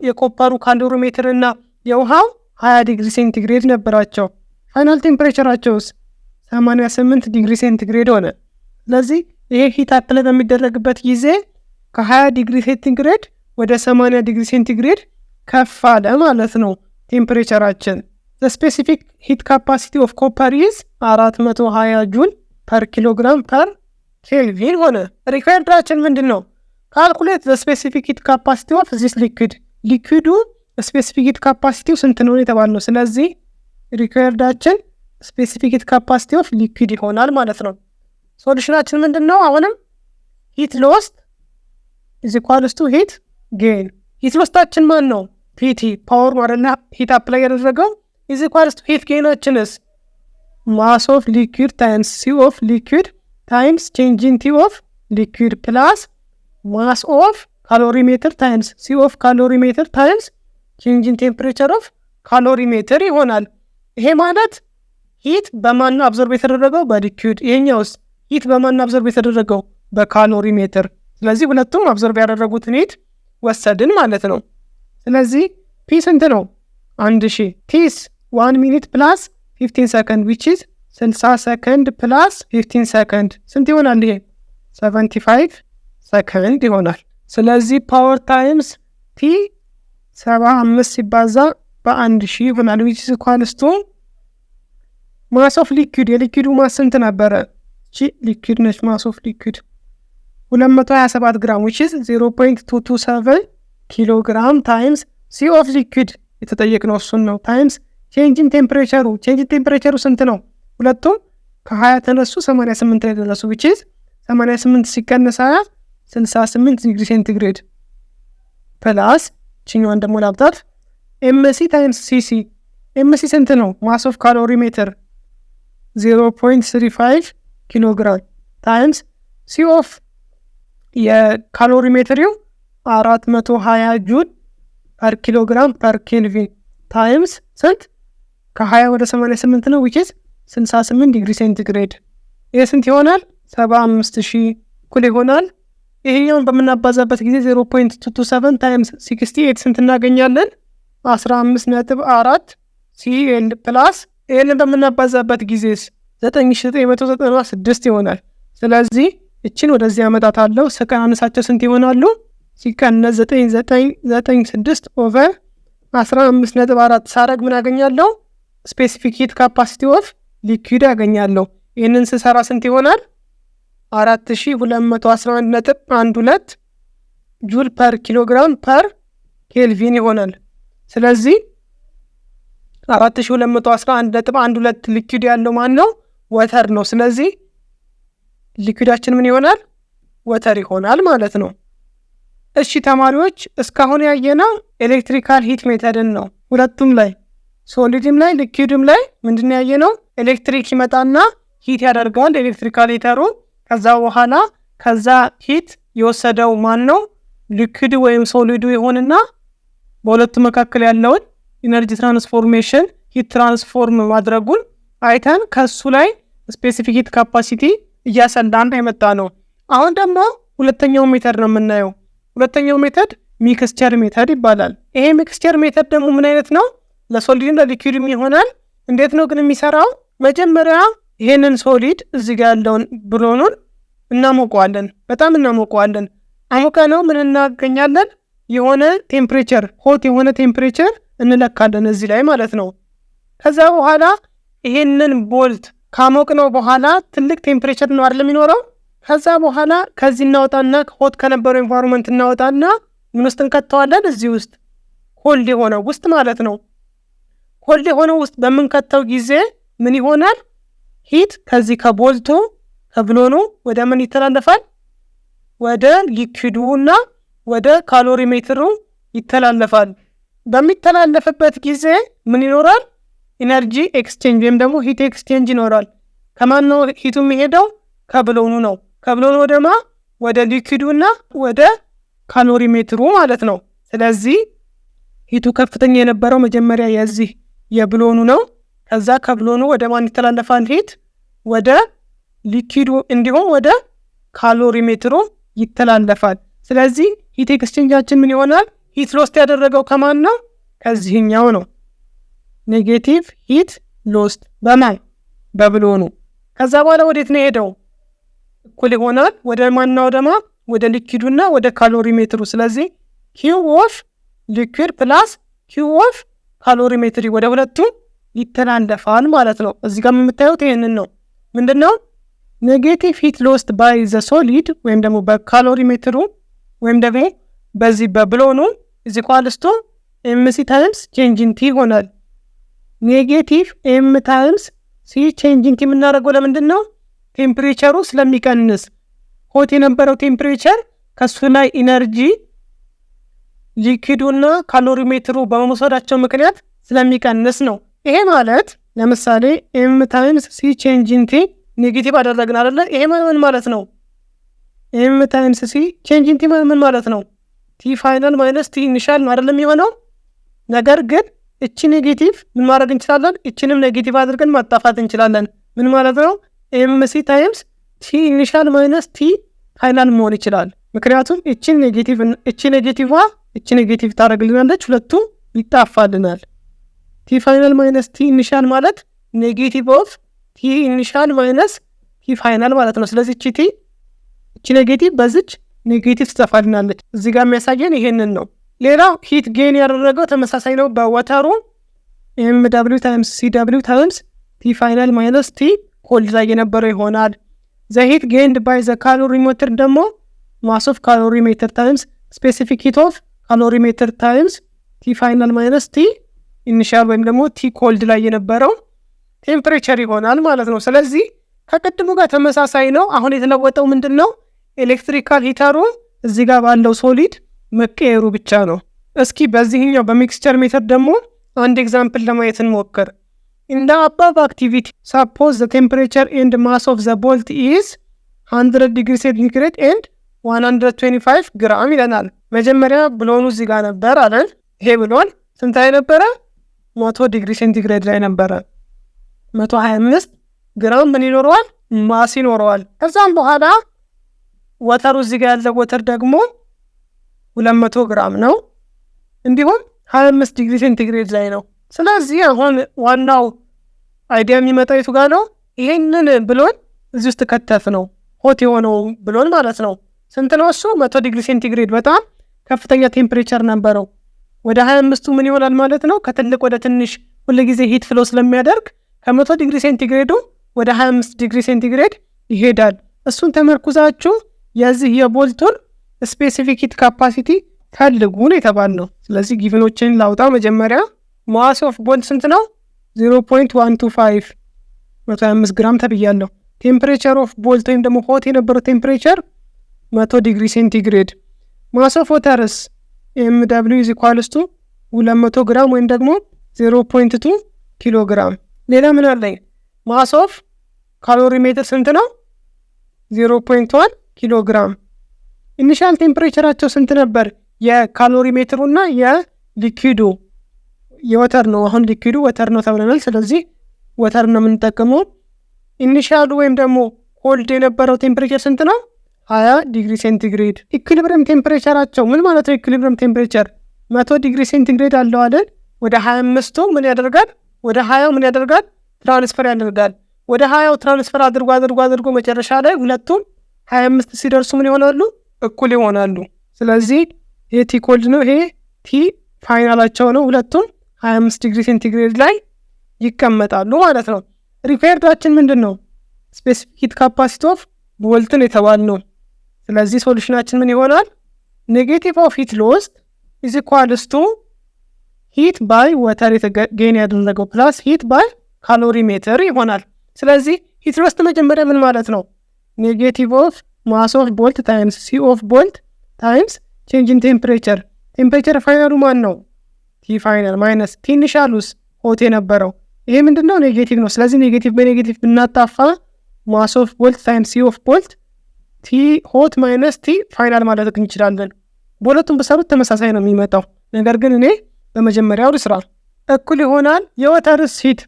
የኮፐሩ ካሎሪሜትር እና የውሃው 20 ዲግሪ ሴንቲግሬድ ነበራቸው። ፋይናል ቴምፕሬቸራቸውስ 88 ዲግሪ ሴንቲግሬድ ሆነ። ስለዚህ ይሄ ሂት አፕላይ በሚደረግበት ጊዜ ከ20 ዲግሪ ሴንቲግሬድ ወደ 80 ዲግሪ ሴንቲግሬድ ከፍ አለ ማለት ነው ቴምፕሬቸራችን። the specific heat capacity of copper is 420 ጁል ፐር ኪሎግራም ፐር ኬልቪን ሆነ። ሪኳየርዳችን ምንድን ነው? ካልኩሌት the specific heat capacity of this liquid ሊኩዊዱ ስፔሲፊክ ሂት ካፓሲቲው ስንት ነው የተባልነው። ስለዚህ ሪኳየርዳችን ስፔሲፊክ ሂት ካፓሲቲ ኦፍ ሊኩዊድ ይሆናል ማለት ነው። ሶሉሽናችን ምንድን ነው? አሁንም ሂት ሎስት ኢዝ ኢኳልስ ቱ ሂት ጌን። ሂት ሎስታችን ማን ነው? ፒቲ ፓወር ማለትና ሂት አፕላይ ያደረገው ኢዝ ኢኳልስ ቱ ሂት ጌናችንስ ማስ ኦፍ ሊኩዊድ ታይምስ ሲ ኦፍ ሊኩዊድ ታይምስ ቼንጅ ኢን ቲ ኦፍ ሊኩዊድ ፕላስ ማስ ኦፍ ካሎሪሜትር ታይምስ ሲ ኦፍ ካሎሪሜትር ታይምስ ቼንጅ ኢን ቴምፕሬቸር ኦፍ ካሎሪሜትር ይሆናል። ይሄ ማለት ሂት በማን አብዞርብ የተደረገው? በሊኩዊድ። ይሄኛውስ ሂት በማን አብዞርብ የተደረገው? በካሎሪሜትር። ስለዚህ ሁለቱም አብዞርብ ያደረጉትን ሂት ወሰድን ማለት ነው። ስለዚህ ፒ ስንት ነው? 1000 ቲስ 1 ሚኒት ፕላስ 15 ሰከንድ which is 60 ሰከንድ ፕላስ 15 ሰከንድ ስንት ይሆናል? ይሄ 75 ሰከንድ ይሆናል። ስለዚህ ፓወር ታይምስ ቲ 75 ሲባዛ በ1000 ይሆናል which is equals to ማስ ኦፍ ሊኩዊድ። የሊኩዊዱ ማስ ስንት ነበረ? እቺ ሊኩዊድ ነች። ማስ ኦፍ ሊኩዊድ 227 ግራም which is 0.227 ኪሎ ግራም ታይምስ ሲ ኦፍ ሊኩዊድ የተጠየቅነው እሱን ነው ታይምስ ቼንጅ ኢን ቴምፕሬቸሩ። ቼንጅ ኢን ቴምፕሬቸሩ ስንት ነው? ሁለቱም ከ20 ተነሱ 88 ላይ ደረሱ which is 88 ሲቀነስ 20 68 ዲግሪ ሴንቲግሬድ ፕላስ ችኛዋን ደግሞ ላብታት ኤምሲ ታይምስ ሲሲ። ኤምሲ ስንት ነው? ማስ ኦፍ ካሎሪሜትር 0.35 ኪሎ ግራም ታይምስ ሲ ኦፍ የካሎሪሜትሪው 420 ጁል ፐር ኪሎ ግራም ፐር ኬልቪን ታይምስ ስንት? ከ20 ወደ 88 ነው which is 68 ዲግሪ ሴንቲግሬድ። ይህ ስንት ይሆናል? 75000 እኩል ይሆናል። ይሄኛውን በምናባዛበት ጊዜ 0.227 ታይምስ 68 ስንት እናገኛለን? 15.4 ሲኤል ፕላስ ይህንን በምናባዛበት ጊዜስ 9996 ይሆናል። ስለዚህ እችን ወደዚህ አመጣታለሁ። ስቀናነሳቸው ስንት ይሆናሉ? ሲቀነስ 9996 ኦቨር 15.4 ሳረግ ምን አገኛለሁ? ስፔሲፊክ ሂት ካፓሲቲ ኦፍ ሊኩዊድ አገኛለሁ። ይህንን ስሰራ ስንት ይሆናል? 4211.12 ጁል ፐር ኪሎግራም ፐር ኬልቪን ይሆናል። ስለዚህ 4211.12 ሊኩዊድ ያለው ማን ነው? ወተር ነው። ስለዚህ ሊኩዊዳችን ምን ይሆናል? ወተር ይሆናል ማለት ነው። እሺ ተማሪዎች እስካሁን ያየነው ኤሌክትሪካል ሂት ሜተድን ነው። ሁለቱም ላይ ሶሊድም ላይ ሊኩዊድም ላይ ምንድን ያየነው? ኤሌክትሪክ ይመጣና ሂት ያደርጋል ኤሌክትሪካል ሂተሩ። ከዛ በኋላ ከዛ ሂት የወሰደው ማን ነው? ሊኩዊድ ወይም ሶሊዱ ይሆንና በሁለቱ መካከል ያለውን ኢነርጂ ትራንስፎርሜሽን ሂት ትራንስፎርም ማድረጉን አይተን ከሱ ላይ ስፔሲፊክ ሂት ካፓሲቲ እያሰላን የመጣ ነው። አሁን ደግሞ ሁለተኛው ሜተድ ነው የምናየው። ሁለተኛው ሜተድ ሚክስቸር ሜተድ ይባላል። ይሄ ሚክስቸር ሜተድ ደግሞ ምን አይነት ነው? ለሶሊድ ለሊኩዊድም ይሆናል። እንዴት ነው ግን የሚሰራው? መጀመሪያ ይሄንን ሶሊድ እዚህ ጋር ያለውን ብሎኑን እናሞቀዋለን። በጣም እናሞቀዋለን። አሞቀ ነው ምን እናገኛለን? የሆነ ቴምፕሬቸር ሆት የሆነ ቴምፕሬቸር እንለካለን እዚህ ላይ ማለት ነው። ከዛ በኋላ ይሄንን ቦልት ካሞቅነው በኋላ ትልቅ ቴምፕሬቸር ነው አይደል የሚኖረው? ከዛ በኋላ ከዚህ እናወጣና ሆት ከነበረው ኤንቫይሮንመንት እናወጣና ምን ውስጥ እንከተዋለን? እዚህ ውስጥ ኮልድ የሆነው ውስጥ ማለት ነው። ኮልድ የሆነው ውስጥ በምንከተው ጊዜ ምን ይሆናል? ሂት ከዚህ ከቦልቱ ከብሎኑ ወደ ምን ይተላለፋል? ወደ ሊኩዊዱና ወደ ካሎሪሜትሩ ይተላለፋል። በሚተላለፍበት ጊዜ ምን ይኖራል? ኢነርጂ ኤክስቼንጅ ወይም ደግሞ ሂት ኤክስቼንጅ ይኖራል። ከማን ነው ሂቱ የሚሄደው? ከብሎኑ ነው። ከብሎኑ ወደማ ወደ ሊኩዊዱና ወደ ካሎሪሜትሩ ማለት ነው። ስለዚህ ሂቱ ከፍተኛ የነበረው መጀመሪያ የዚህ የብሎኑ ነው። ከዛ ከብሎኑ ወደ ማን ይተላለፋል? ሂት ወደ ሊኩዊዱ እንዲሁም ወደ ካሎሪሜትሩ ይተላለፋል። ስለዚህ ሂት ኤክስቼንጃችን ምን ይሆናል? ሂት ሎስት ያደረገው ከማን ነው? ከዚህኛው ነው። ኔጌቲቭ ሂት ሎስት በማን? በብሎኑ። ከዛ በኋላ ወዴት ነው ሄደው? እኩል ይሆናል ወደ ማንና ወደማ? ወደ ሊኩዊዱና ወደ ካሎሪሜትሩ። ስለዚህ ኪው ኦፍ ሊኩዊድ ፕላስ ኪው ኦፍ ካሎሪሜትሪ ወደ ሁለቱም ይተላለፋል ማለት ነው። እዚህ ጋር የምታዩት ይሄንን ነው። ምንድነው? ኔጌቲቭ ሂት ሎስት ባይ ዘ ሶሊድ ወይም ደግሞ በካሎሪሜትሩ ወይም ደግሞ በዚህ በብሎኑ እዚህ ኳልስቶ ኤምሲ ታይምስ ቼንጅንቲ ይሆናል። ኔጌቲቭ ኤም ታይምስ ሲ ቼንጅንቲ የምናደርገው ለምንድን ነው? ቴምፕሬቸሩ ስለሚቀንስ ሆት የነበረው ቴምፕሬቸር ከሱ ላይ ኢነርጂ ሊኩዊዱና ካሎሪሜትሩ በመውሰዳቸው ምክንያት ስለሚቀንስ ነው። ይሄ ማለት ለምሳሌ ኤም ታይምስ ሲ ቼንጅንቲ ኔጌቲቭ አደረግን አይደለ? ይሄ ምን ማለት ነው? ኤም ታይምስ ሲ ቼንጅንቲ ምን ማለት ነው? ቲ ፋይናል ማይነስ ቲ ኢኒሻል ነው አይደለም የሆነው። ነገር ግን እቺ ኔጌቲቭ ምን ማድረግ እንችላለን? እቺንም ኔጌቲቭ አድርገን ማጣፋት እንችላለን። ምን ማለት ነው? ኤም ሲ ታይምስ ቲ ኢኒሻል ማይነስ ቲ ፋይናል መሆን ይችላል። ምክንያቱም እቺ ኔጌቲቭ ታደርግልናለች፣ ሁለቱም ይጣፋልናል። ቲ ፋይናል ማይነስ ቲ ኢኒሻል ማለት ኔጌቲቭ ኦፍ ቲ ኢኒሻል ማይነስ ቲ ፋይናል ማለት ነው። ስለዚህ እቺ ኔጌቲቭ በዚች ኔጌቲቭ ትጠፋልናለች። እዚህ ጋር የሚያሳየን ይሄንን ነው። ሌላው ሂት ጌን ያደረገው ተመሳሳይ ነው። በወተሩ ኤም ደብሊው ታይምስ ሲ ደብሊው ታይምስ ቲ ፋይናል ማይነስ ቲ ኮልድ ላይ የነበረው ይሆናል። ዘ ሂት ጌንድ ባይ ዘ ካሎሪሜትር ደግሞ ማስ ኦፍ ካሎሪሜትር ታይምስ ስፔሲፊክ ሂት ኦፍ ካሎሪሜትር ታይምስ ቲ ፋይናል ማይነስ ቲ ኢኒሻል ወይም ደግሞ ቲ ኮልድ ላይ የነበረው ቴምፕሬቸር ይሆናል ማለት ነው። ስለዚህ ከቅድሙ ጋር ተመሳሳይ ነው። አሁን የተለወጠው ምንድን ነው? ኤሌክትሪካል ሂተሩ እዚህ ጋር ባለው ሶሊድ መቀየሩ ብቻ ነው። እስኪ በዚህኛው በሚክስቸር ሜተድ ደግሞ አንድ ኤግዛምፕል ለማየት እንሞክር። ኢን ዘ አባቭ አክቲቪቲ ሰፖዝ ዘ ቴምፕሬቸር ኤንድ ማስ ኦፍ ዘ ቦልት ኢዝ 100 ዲግሪ ሴንቲግሬድ ኤንድ 125 ግራም ይለናል። መጀመሪያ ብሎኑ እዚህ ጋር ነበር አለን። ይሄ ብሎን ስንት ላይ ነበረ? 100 ዲግሪ ሴንቲግሬድ ላይ ነበረ። 125 ግራም ምን ይኖረዋል? ማስ ይኖረዋል። ከዛም በኋላ ወተሩ እዚህ ጋር ያለ ወተር ደግሞ 200 ግራም ነው። እንዲሁም 25 ዲግሪ ሴንቲግሬድ ላይ ነው። ስለዚህ አሁን ዋናው አይዲያ የሚመጣው የቱ ጋር ነው? ይሄንን ብሎን እዚህ ውስጥ ከተፍ ነው። ሆት የሆነው ብሎን ማለት ነው። ስንት ነው እሱ? 100 ዲግሪ ሴንቲግሬድ በጣም ከፍተኛ ቴምፕሬቸር ነበረው። ወደ 25ቱ ምን ይሆናል ማለት ነው? ከትልቅ ወደ ትንሽ ሁሉ ጊዜ ሂት ፍሎ ስለሚያደርግ ከ100 ዲግሪ ሴንቲግሬዱ ወደ 25 ዲግሪ ሴንቲግሬድ ይሄዳል። እሱን ተመርኩዛችሁ የዚህ የቦልቱን ስፔሲፊክ ሂት ካፓሲቲ ፈልጉን የተባል ነው። ስለዚህ ጊቭኖችን ላውጣው። መጀመሪያ ማስ ኦፍ ቦልት ስንት ነው? 0.125 125 ግራም ተብያለሁ። ቴምፕሬቸር ኦፍ ቦልት ወይም ደግሞ ሆት የነበረው ቴምፕሬቸር 100 ዲግሪ ሴንቲግሬድ። ማስ ኦፍ ወተርስ ኤም ደብሊው ኢዝ ኢኳልስ ቱ 200 ግራም ወይም ደግሞ 0.2 ኪሎ ግራም። ሌላ ምን አለኝ? ማስ ኦፍ ካሎሪሜትር ስንት ነው? 0.1 ኪሎ ግራም። ኢኒሻል ቴምፕሬቸራቸው ስንት ነበር? የካሎሪሜትሩና የሊኩዊዱ የወተር ነው። አሁን ሊኩዊዱ ወተር ነው ተብለናል። ስለዚህ ወተር ነው የምንጠቀመው። ኢኒሻሉ ወይም ደግሞ ሆልድ የነበረው ቴምፕሬቸር ስንት ነው? 20 ዲግሪ ሴንቲግሬድ። ኢኩሊብሪየም ቴምፕሬቸራቸው ምን ማለት ነው? ኢኩሊብሪየም ቴምፕሬቸር 100 ዲግሪ ሴንቲግሬድ አለው አይደል? ወደ 25ቱ ምን ያደርጋል? ወደ 20 ምን ያደርጋል? ትራንስፈር ያደርጋል። ወደ 20 ትራንስፈር አድርጎ መጨረሻ ላይ ሁለቱም 25 ሲደርሱ ምን ይሆናሉ? እኩል ይሆናሉ። ስለዚህ ይሄ ቲ ኮልድ ነው፣ ይሄ ቲ ፋይናላቸው ነው። ሁለቱም 25 ዲግሪ ሴንቲግሬድ ላይ ይቀመጣሉ ማለት ነው። ሪኳየርዳችን ምንድን ነው? ስፔሲፊክ ሂት ካፓሲቲ ኦፍ ቦልትን የተባል ነው። ስለዚህ ሶሉሽናችን ምን ይሆናል? ኔጌቲቭ ኦፍ ሂት ሎስት ኢዝ ኢኳልስ ቱ ሂት ባይ ወተር የተገኘ ያደረገው ፕላስ ሂት ባይ ካሎሪ ሜትር ይሆናል። ስለዚህ ሂት ሎስት መጀመሪያ ምን ማለት ነው? ኔጌቲቭ ኦፍ ማስ ኦፍ ቦልት ታይምስ ሲ ኦፍ ቦልት ታይምስ ቼንጅ ኢን ቴምፕሬቸር። ቴምፕሬቸር ፋይናሉ ማን ነው? ቲ ፋይናል ማይነስ ቲ ኢኒሻሉስ ሆት የነበረው ይሄ ምንድን ነው? ኔጌቲቭ ነው። ስለዚህ ኔጌቲቭ በኔጌቲቭ ብናጣፋ ማስ ኦፍ ቦልት ታይምስ ሲ ኦፍ ቦልት ቲ ሆት ማይነስ ቲ ፋይናል ማለት እንችላለን። በሁለቱም በሰሩት ተመሳሳይ ነው የሚመጣው። ነገር ግን እኔ በመጀመሪያው ልስራ። እኩል ይሆናል የወተርስ ሂት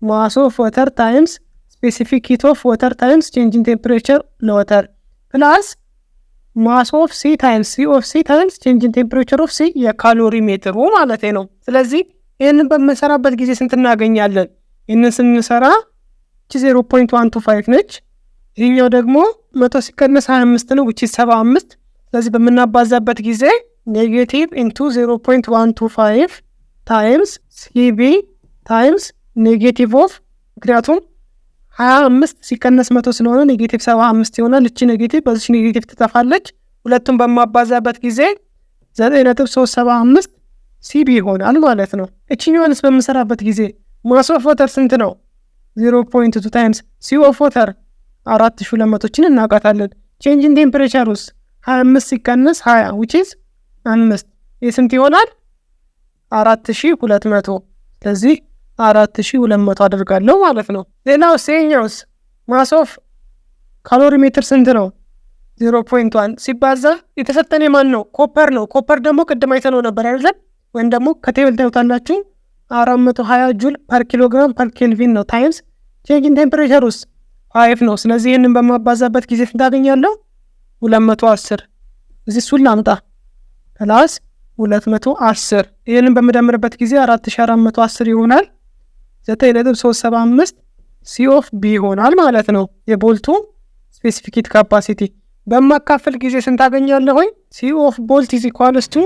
ማስ ኦፍ ወተር ታይምስ ስፔሲፊክ ሂት ኦፍ ወተር ታይምስ ቼንጅ ኢን ቴምፕሬቸር ለወተር ፕላስ ማስ ኦፍ ሲ ታይምስ ሲ ኦፍ ሲ ታይምስ ቼንጅ ኢን ቴምፕሬቸር ኦፍ ሲ የካሎሪ ሜትሩ ማለት ነው። ስለዚህ ይህንን በምንሰራበት ጊዜ ስንት እናገኛለን? ይህንን ስንሰራ 0.125 ነች። ይህኛው ደግሞ 100 ሲቀነስ 25 ነው which is 75። ስለዚህ በምናባዛበት ጊዜ ኔጌቲቭ ኢንቱ 0.125 ታይምስ ሲቢ ታይምስ ኔጌቲቭ ኦፍ ምክንያቱም 25 ሲቀነስ 100 ስለሆነ ኔጌቲቭ 75 ይሆናል። እቺ ኔጌቲቭ በዚች ኔጌቲቭ ትጠፋለች። ሁለቱም በማባዛበት ጊዜ 9.375 ሲቢ ይሆናል ማለት ነው። እቺኛውንስ በምንሰራበት ጊዜ ማስ ኦፍ ወተር ስንት ነው? 0.2 ታይምስ ሲ ኦፍ ወተር 4200ችን እናውቃታለን። ቼንጅ ኢን ቴምፕሬቸር ውስጥ 25 ሲቀነስ 20 which is 5 የስንት ይሆናል? 4200። ስለዚህ 4200 አድርጋለሁ ማለት ነው። ሌላው ሴኛውስ ማስ ኦፍ ካሎሪ ሜትር ስንት ነው? 0.1 ሲባዛ የተሰጠን ማን ነው? ኮፐር ነው። ኮፐር ደግሞ ቅድም አይተነው ነበር አይደል? ወይም ደግሞ ከቴብል ታዩታላችሁ 420 ጁል ፐር ኪሎግራም ፐር ኬልቪን ነው ታይምስ ቼንጅ ኢን ቴምፕሬቸር ውስጥ 5 ነው። ስለዚህ ይህንን በማባዛበት ጊዜ ስንታገኛለሁ? 210። እዚህ እሱን ላምጣ ፕላስ 210 ይህንን በመደምርበት ጊዜ 4410 ይሆናል። 9.375 ሲ ኦፍ ቢ ይሆናል ማለት ነው። የቦልቱ ስፔሲፊክ ሂት ካፓሲቲ በማካፈል ጊዜ ስንታገኛለሁኝ? ሲ ኦፍ ቦልት ኢዝ ኢኳልስ ቱ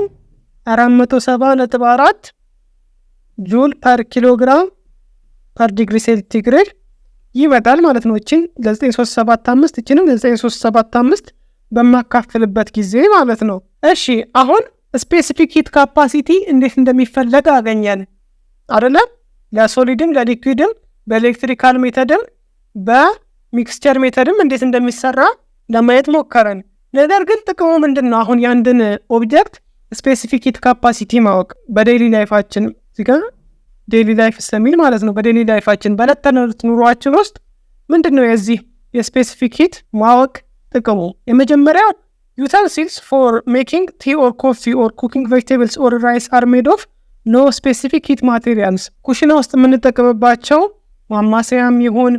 470.4 ጁል ፐር ኪሎግራም ፐር ዲግሪ ሴንቲግሬድ ይመጣል ማለት ነው። እችን 9375 እችንም 9375 በማካፈልበት ጊዜ ማለት ነው። እሺ አሁን ስፔሲፊክ ሂት ካፓሲቲ እንዴት እንደሚፈለግ አገኘን አይደለም? ለሶሊድም ለሊኩዊድም በኤሌክትሪካል ሜተድም በሚክስቸር ሜተድም እንዴት እንደሚሰራ ለማየት ሞከረን። ነገር ግን ጥቅሙ ምንድን ነው? አሁን ያንድን ኦብጀክት ስፔሲፊክ ሂት ካፓሲቲ ማወቅ በዴይሊ ላይፋችን እዚጋ ዴይሊ ላይፍ ስለሚል ማለት ነው። በዴይሊ ላይፋችን በዕለት ተዕለት ኑሯችን ውስጥ ምንድን ነው የዚህ የስፔሲፊክ ሂት ማወቅ ጥቅሙ? የመጀመሪያው ዩተንሲልስ ፎር ሜኪንግ ቲ ኦር ኮፊ ኦር ኩኪንግ ቬጅቴብልስ ኦር ራይስ አር ሜድ ኦፍ ኖ ስፔሲፊክ ሂት ማቴሪያልስ። ኩሽና ውስጥ የምንጠቀምባቸው ማማሰያም ይሁን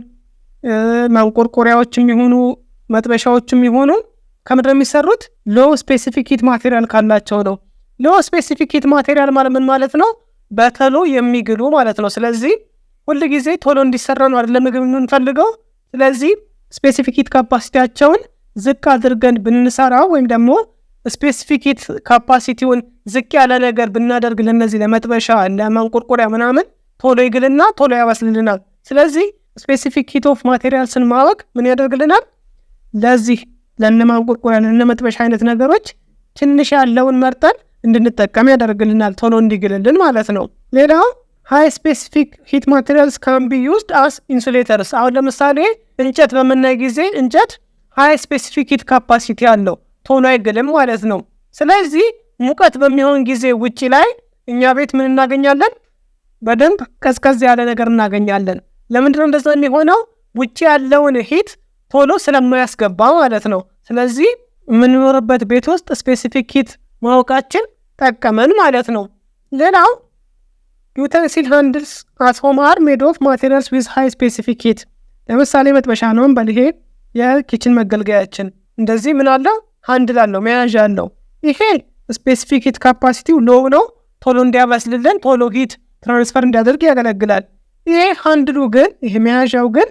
ማንቆርቆሪያዎችም ይሁኑ መጥበሻዎችም ይሁኑ ከምንድን ነው የሚሰሩት? ሎ ስፔሲፊክ ሂት ማቴሪያል ካላቸው ነው። ሎ ስፔሲፊክ ሂት ማቴሪያል ማለት ምን ማለት ነው? በቶሎ የሚግሉ ማለት ነው። ስለዚህ ሁል ጊዜ ቶሎ እንዲሰራ ነው አይደል ምግብ የምንፈልገው። ስለዚህ ስፔሲፊክ ሂት ካፓሲቲያቸውን ዝቅ አድርገን ብንሰራ ወይም ደግሞ ስፔሲፊክ ሂት ካፓሲቲውን ዝቅ ያለ ነገር ብናደርግ ለነዚህ ለመጥበሻ ለማንቆርቆሪያ ምናምን ቶሎ ይግልና ቶሎ ያበስልልናል። ስለዚህ ስፔሲፊክ ሂት ኦፍ ማቴሪያልስን ማወቅ ምን ያደርግልናል? ለዚህ ለማንቆርቆሪያ ለመጥበሻ አይነት ነገሮች ትንሽ ያለውን መርጠን እንድንጠቀም ያደርግልናል፣ ቶሎ እንዲግልልን ማለት ነው። ሌላው ሃይ ስፔሲፊክ ሂት ማቴሪያልስ ካን ቢ ዩዝድ አስ ኢንሱሌተርስ። አሁን ለምሳሌ እንጨት በምናይ ጊዜ እንጨት ሃይ ስፔሲፊክ ሂት ካፓሲቲ አለው፣ ቶሎ አይግልም ማለት ነው። ስለዚህ ሙቀት በሚሆን ጊዜ ውጪ ላይ እኛ ቤት ምን እናገኛለን? በደንብ ቀዝቀዝ ያለ ነገር እናገኛለን። ለምንድነው እንደዛ የሚሆነው? ውጪ ያለውን ሂት ቶሎ ስለማያስገባ ማለት ነው። ስለዚህ የምንኖርበት ቤት ውስጥ ስፔሲፊክ ሂት ማወቃችን ጠቀመን ማለት ነው። ሌላው ዩተንሲል ሃንድልስ አት ሆም አር ሜድ ኦፍ ማቴሪያልስ ዊዝ ሃይ ስፔሲፊክ ሂት። ለምሳሌ መጥበሻ ነው በልሄ የኪችን መገልገያችን እንደዚህ ምን አለው ሃንድል አለው መያዣ አለው። ይሄ ስፔሲፊክ ሂት ካፓሲቲው ሎው ነው፣ ቶሎ እንዲያበስልልን ቶሎ ሂት ትራንስፈር እንዲያደርግ ያገለግላል። ይሄ ሃንድሉ ግን ይሄ መያዣው ግን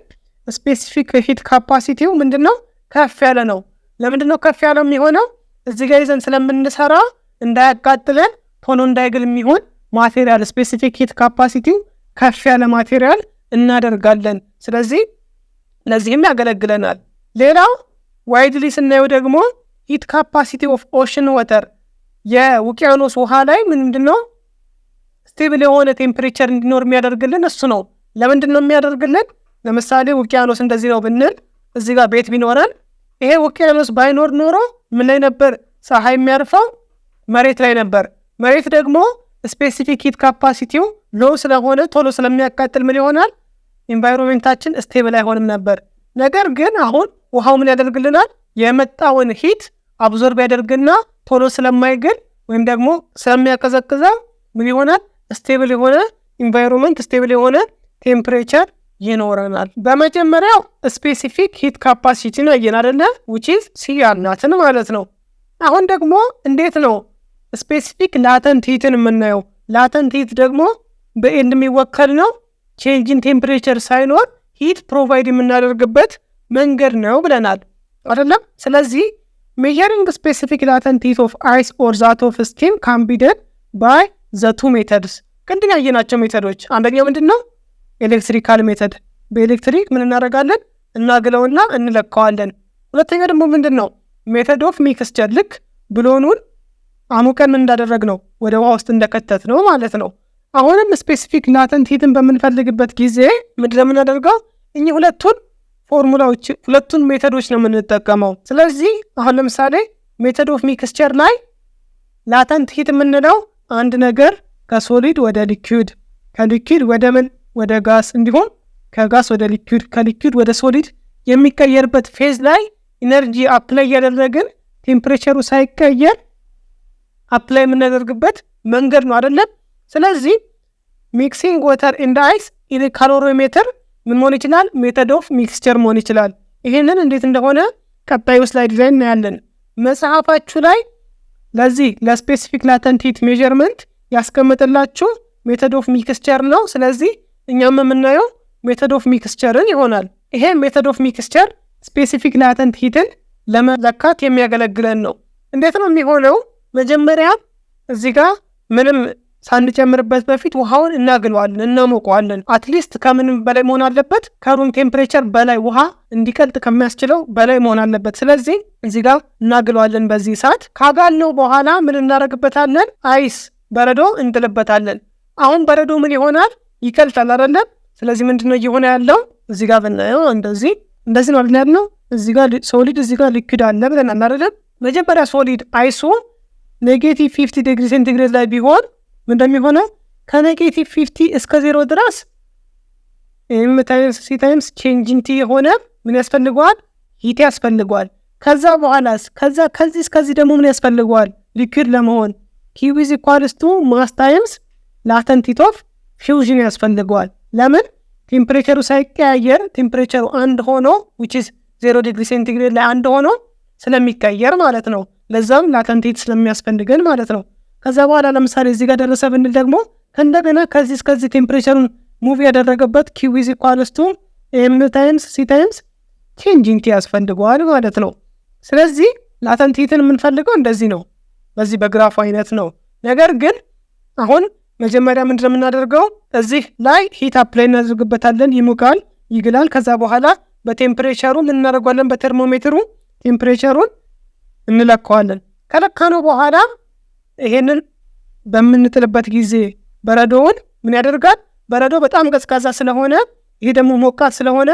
ስፔሲፊክ ሂት ካፓሲቲው ምንድነው ከፍ ያለ ነው። ለምንድነው ከፍ ያለው የሚሆነው? እዚህ ጋር ይዘን ስለምንሰራ እንዳያቃጥለን ቶሎ እንዳይግል የሚሆን ማቴሪያል ስፔሲፊክ ሂት ካፓሲቲው ከፍ ያለ ማቴሪያል እናደርጋለን። ስለዚህ ለዚህም ያገለግለናል። ሌላው ዋይድሊ ስናየው ደግሞ ሂት ካፓሲቲ ኦፍ ኦሽን ወተር የውቅያኖስ ውሃ ላይ ምንድነው ስቴብል የሆነ ቴምፕሬቸር እንዲኖር የሚያደርግልን እሱ ነው። ለምንድነው የሚያደርግልን? ለምሳሌ ውቅያኖስ እንደዚህ ነው ብንል እዚህ ጋር ቤት ቢኖረን ይሄ ውቅያኖስ ባይኖር ኖሮ ምን ላይ ነበር ፀሐይ የሚያርፈው? መሬት ላይ ነበር። መሬት ደግሞ ስፔሲፊክ ሂት ካፓሲቲው ሎ ስለሆነ ቶሎ ስለሚያቃጥል ምን ይሆናል? ኢንቫይሮንሜንታችን ስቴብል አይሆንም ነበር። ነገር ግን አሁን ውሃው ምን ያደርግልናል? የመጣውን ሂት አብዞርብ ያደርግና ቶሎ ስለማይግል ወይም ደግሞ ስለሚያቀዘቅዘው ምን ይሆናል? ስቴብል የሆነ ኢንቫይሮንሜንት ስቴብል የሆነ ቴምፕሬቸር ይኖረናል። በመጀመሪያው ስፔሲፊክ ሂት ካፓሲቲ ነው አየን አይደለ? which is ሲ ያልናትን ማለት ነው። አሁን ደግሞ እንዴት ነው ስፔሲፊክ ላተንት ሂትን የምናየው? ላተንት ሂት ደግሞ በኤንድ የሚወከል ነው። ቼንጅን ቴምፕሬቸር ሳይኖር ሂት ፕሮቫይድ የምናደርግበት መንገድ ነው ብለናል አይደለም? ስለዚህ measuring specific latent heat of ice or that of steam can be done by the two methods። ቅድም ያየናቸው ሜተዶች አንደኛው ምንድነው? ኤሌክትሪካል ሜተድ፣ በኤሌክትሪክ ምን እናደርጋለን? እናግለውና እንለካዋለን። ሁለተኛው ደግሞ ምንድነው? ሜተድ ኦፍ ሚክስቸር፣ ልክ ብሎኑን አሙቀን ምን እንዳደረግ ነው ወደ ውሃ ውስጥ እንደከተት ነው ማለት ነው። አሁንም ስፔሲፊክ ላተንት ሂትን በምንፈልግበት ጊዜ ምንድነው የምናደርገው? እኚህ ሁለቱን ፎርሙላዎች ሁለቱን ሜተዶች ነው የምንጠቀመው። ስለዚህ አሁን ለምሳሌ ሜተድ ኦፍ ሚክስቸር ላይ ላተንት ሂት የምንለው አንድ ነገር ከሶሊድ ወደ ሊኩዊድ፣ ከሊኩዊድ ወደ ምን ወደ ጋስ፣ እንዲሁም ከጋስ ወደ ሊኩዊድ፣ ከሊኩዊድ ወደ ሶሊድ የሚቀየርበት ፌዝ ላይ ኢነርጂ አፕላይ ያደረግን ቴምፕሬቸሩ ሳይቀየር አፕላይ የምናደርግበት መንገድ ነው አይደለም? ስለዚህ ሚክሲንግ ወተር ኢን አይስ ኢን ካሎሪሜትር ምን መሆን ይችላል? ሜተድ ኦፍ ሚክስቸር መሆን ይችላል። ይህንን እንዴት እንደሆነ ቀጣዩ ስላይድ ላይ እናያለን። መጽሐፋችሁ ላይ ለዚህ ለስፔሲፊክ ላተንት ሂት ሜዠርመንት ያስቀምጥላችሁ ሜተድ ኦፍ ሚክስቸር ነው። ስለዚህ እኛም የምናየው ሜተድ ኦፍ ሚክስቸርን ይሆናል። ይሄ ሜተድ ኦፍ ሚክስቸር ስፔሲፊክ ላተንት ሂትን ለመለካት የሚያገለግለን ነው። እንዴት ነው የሚሆነው? መጀመሪያ እዚህ ጋር ምንም ሳንጨምርበት በፊት ውሃውን እናግለዋለን፣ እናሞቀዋለን። አትሊስት ከምንም በላይ መሆን አለበት፣ ከሩም ቴምፕሬቸር በላይ ውሃ እንዲቀልጥ ከሚያስችለው በላይ መሆን አለበት። ስለዚህ እዚህ ጋር እናግለዋለን። በዚህ ሰዓት ካጋልነው በኋላ ምን እናደርግበታለን? አይስ በረዶ እንጥልበታለን። አሁን በረዶ ምን ይሆናል? ይቀልጣል አይደለም? ስለዚህ ምንድነው እየሆነ ያለው? እዚህ ጋር ብናየው እንደዚህ ነው አይደል ነው። እዚህ ጋር ሶሊድ እዚህ ጋር ሊኩዊድ አለ ብለናል አይደል? መጀመሪያ ሶሊድ አይሱ ኔጌቲቭ 50 ዲግሪ ሴንቲግሬድ ላይ ቢሆን ምን እንደሚሆነው ከኔጌቲቭ 50 እስከ 0 ድረስ ኤም ታይምስ ሲ ታይምስ ቼንጂንግ ቲ የሆነ ምን ያስፈልገዋል? ሂት ያስፈልገዋል። ከዛ በኋላስ ከዚህ እስከዚህ ደግሞ ምን ያስፈልገዋል? ሊኩዊድ ለመሆን ኪው ኢዝ ኢኳልስ ቱ ማስ ታይምስ ላተንት ሂት ኦፍ ፊውዥን ያስፈልገዋል። ለምን? ቴምፕሬቸሩ ሳይቀያየር ቴምፕሬቸሩ አንድ ሆኖ which is 0 ዲግሪ ሴንቲግሬድ ላይ አንድ ሆኖ ስለሚቀየር ማለት ነው። ለዛም ላተንት ሂት ስለሚያስፈልገን ማለት ነው። ከዛ በኋላ ለምሳሌ እዚህ ጋር ደረሰ ብንል ደግሞ እንደገና ከዚህ እስከዚህ ቴምፕሬቸሩን ሙቭ ያደረገበት ኪው ኢዝ ኢኳልስ ቱ ኤም ታይምስ ሲ ታይምስ ቼንጂንግ ቲ ያስፈልገዋል ማለት ነው። ስለዚህ ላተንት ሂትን የምንፈልገው እንደዚህ ነው፣ በዚህ በግራፍ አይነት ነው። ነገር ግን አሁን መጀመሪያ ምንድነው የምናደርገው? እዚህ ላይ ሂት አፕላይ እናደርግበታለን። ይሙቃል፣ ይግላል። ከዛ በኋላ በቴምፕሬቸሩ ምን እናደርጓለን? በተርሞሜትሩ ቴምፕሬቸሩን እንለካዋለን። ከለካነው በኋላ ይሄንን በምንጥልበት ጊዜ በረዶውን ምን ያደርጋል? በረዶ በጣም ቀዝቃዛ ስለሆነ ይሄ ደግሞ ሞቃት ስለሆነ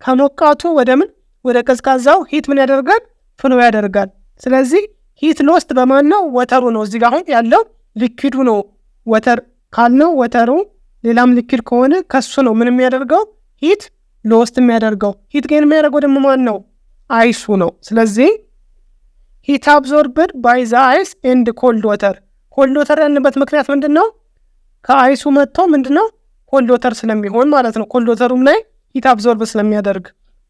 ከሞቃቱ ወደ ምን ወደ ቀዝቃዛው ሂት ምን ያደርጋል? ፍሎ ያደርጋል። ስለዚህ ሂት ሎስት በማን ነው? ወተሩ ነው። እዚህ ጋር አሁን ያለው ሊኩዊዱ ነው። ወተር ካልነው ወተሩ ሌላም ሊኩዊድ ከሆነ ከሱ ነው ምን የሚያደርገው? ሂት ሎስት የሚያደርገው። ሂት ጌን የሚያደርገው ደግሞ ማን ነው? አይሱ ነው። ስለዚህ ሂት አብዞርብድ ባይ ዘ አይስ ኤንድ ኮልድ ወተር። ኮልድ ወተር ያልንበት ምክንያት ምንድን ነው? ከአይሱ መጥቶ ምንድነው ኮልድ ወተር ስለሚሆን ማለት ነው። ኮልድ ወተሩም ላይ ሂት አብዞርብ ስለሚያደርግ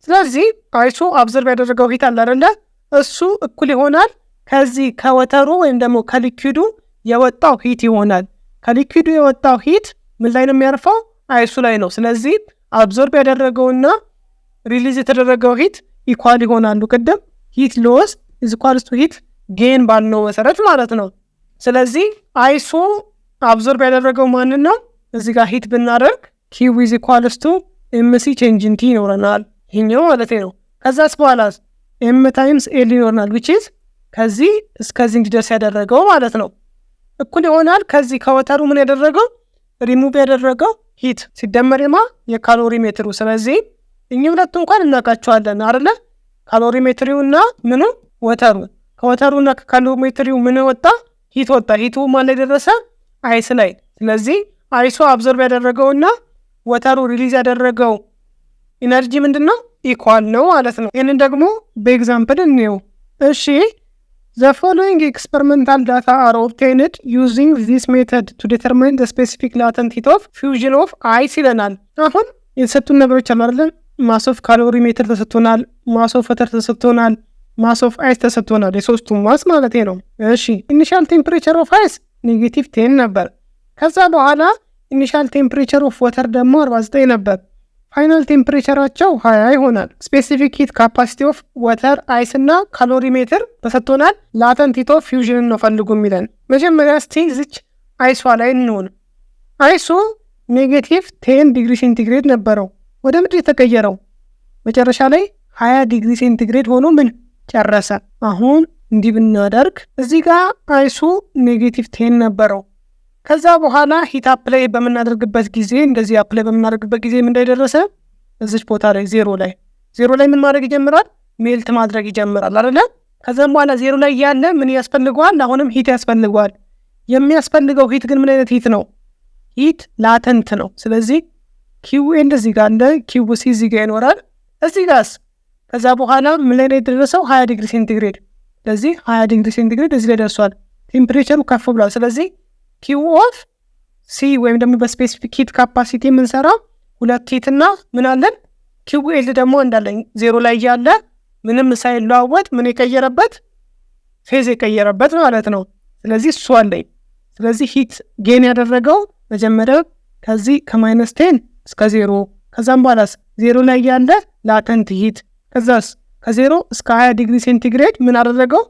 ስለዚህ አይሱ አብዞርብ ያደረገው ሂት አለ አይደለ? እሱ እኩል ይሆናል ከዚህ ከወተሩ ወይም ደግሞ ከሊኩዊዱ የወጣው ሂት ይሆናል። ከሊኩዊዱ የወጣው ሂት ምን ላይ ነው የሚያርፈው? አይሱ ላይ ነው። ስለዚህ አብዞርብ ያደረገውና ሪሊዝ የተደረገው ሂት ኢኳል ይሆናሉ። ቅድም ሂት ሎስ ኢዝ ኢኳልስ ቱ ሂት ጌን ባልነው መሰረት ማለት ነው። ስለዚህ አይሱ አብዞርብ ያደረገው ማንን ነው? እዚህ ጋር ሂት ብናደርግ ኪው ኢዝ ኢኳልስ ቱ ኤምሲ ቼንጅ ኢን ቲ ይኖረናል። ይሄኛው ማለት ነው። ከዛስ በኋላ ኤም ታይምስ ኤል ይኖረናል which is ከዚህ እስከዚህ እንዲደርስ ያደረገው ማለት ነው። እኩል ይሆናል ከዚህ ከወተሩ ምን ያደረገው ሪሙቭ ያደረገው ሂት ሲደመር የካሎሪ ሜትሩ። ስለዚህ እኚህ ሁለቱ እንኳን እናውቃቸዋለን አይደለ? ካሎሪ ሜትሪውና ምኑ ወተሩ። ከወተሩና ከካሎሪ ሜትሪው ምን ወጣ? ሂት ወጣ። ሂቱ ማን ላይ ደረሰ? አይስ ላይ። ስለዚህ አይሱ አብዞርብ ያደረገውና ወተሩ ሪሊዝ ያደረገው ኢነርጂ ምንድነው? ኢኳል ነው ማለት ነው። ይህንን ደግሞ በኤግዛምፕል እንየው። እሺ The following experimental data are obtained using this method to determine the specific latent heat of fusion of ice ይለናል። አሁን የተሰጡን ነገሮች አሉ አይደል? ማስ ኦፍ ካሎሪ ሜትር ተሰጥቶናል፣ ማስ ኦፍ ወተር ተሰጥቶናል፣ ማስ ኦፍ አይስ ተሰጥቶናል። የሶስቱም ማስ ማለት ነው። እሺ ኢኒሻል ቴምፕሬቸር ኦፍ አይስ -10 ነበር። ከዛ በኋላ ኢኒሻል ቴምፕሬቸር ኦፍ ወተር ደግሞ 49 ነበር። ፋይናል ቴምፕሬቸራቸው 20 ይሆናል። ስፔሲፊክ ሂት ካፓሲቲ ኦፍ ወተር አይስ እና ካሎሪ ሜትር ተሰጥቶናል። ላተንት ሂት ኦፍ ፊውዥን ነው ፈልጉ የሚለን። መጀመሪያ እስቲ ዝች አይሷ ላይ እንሆን። አይሱ -10 ዲግሪ ሴንቲግሬድ ነበረው። ወደ ምድር የተቀየረው መጨረሻ ላይ 20 ዲግሪ ሴንቲግሬድ ሆኖ ምን ጨረሰ። አሁን እንዲህ ብናደርግ እዚህ ጋር አይሱ -10 ነበረው። ከዛ በኋላ ሂት አፕላይ በምናደርግበት ጊዜ እንደዚህ አፕላይ በምናደርግበት ጊዜ ምን እንዳይደረሰ እዚች ቦታ ላይ ዜሮ ላይ ምን ማድረግ ይጀምራል? ሜልት ማድረግ ይጀምራል አይደለ? ከዛም በኋላ ዜሮ ላይ ያለ ምን ያስፈልገዋል? አሁንም ሂት ያስፈልገዋል። የሚያስፈልገው ሂት ግን ምን አይነት ሂት ነው? ሂት ላተንት ነው። ስለዚህ ኪው ኤንድ እዚህ ጋር እንደ ኪው ሲ እዚህ ጋር ይኖራል። እዚህ ጋርስ ከዛ በኋላ ምን ላይ ነው የደረሰው? 20 ዲግሪ ሴንቲግሬድ። ስለዚህ 20 ዲግሪ ሴንቲግሬድ እዚህ ላይ ደርሷል። ቴምፕሬቸሩ ከፍ ብሏል። ስለዚህ ኪው ኦፍ ሲ ወይም ደግሞ በስፔሲፊክ ሂት ካፓሲቲ የምንሰራው 2 ሂት እና ምን አለን? ኪው ኤል ደግሞ እንዳለኝ ዜሮ ላይ ያለ ምንም ሳይለዋወጥ ምን የቀየረበት ፌዝ የቀየረበት ማለት ነው። ስለዚህ እሱ አለኝ። ስለዚህ ሂት ጌን ያደረገው መጀመሪያ ከዚህ ከ-10 እስከ 0 ከዛም በኋላስ ዜሮ ላይ ያለ ላተንት ሂት ከዛስ ከ0 እስከ 20 ዲግሪ ሴንቲግሬድ ምን አደረገው?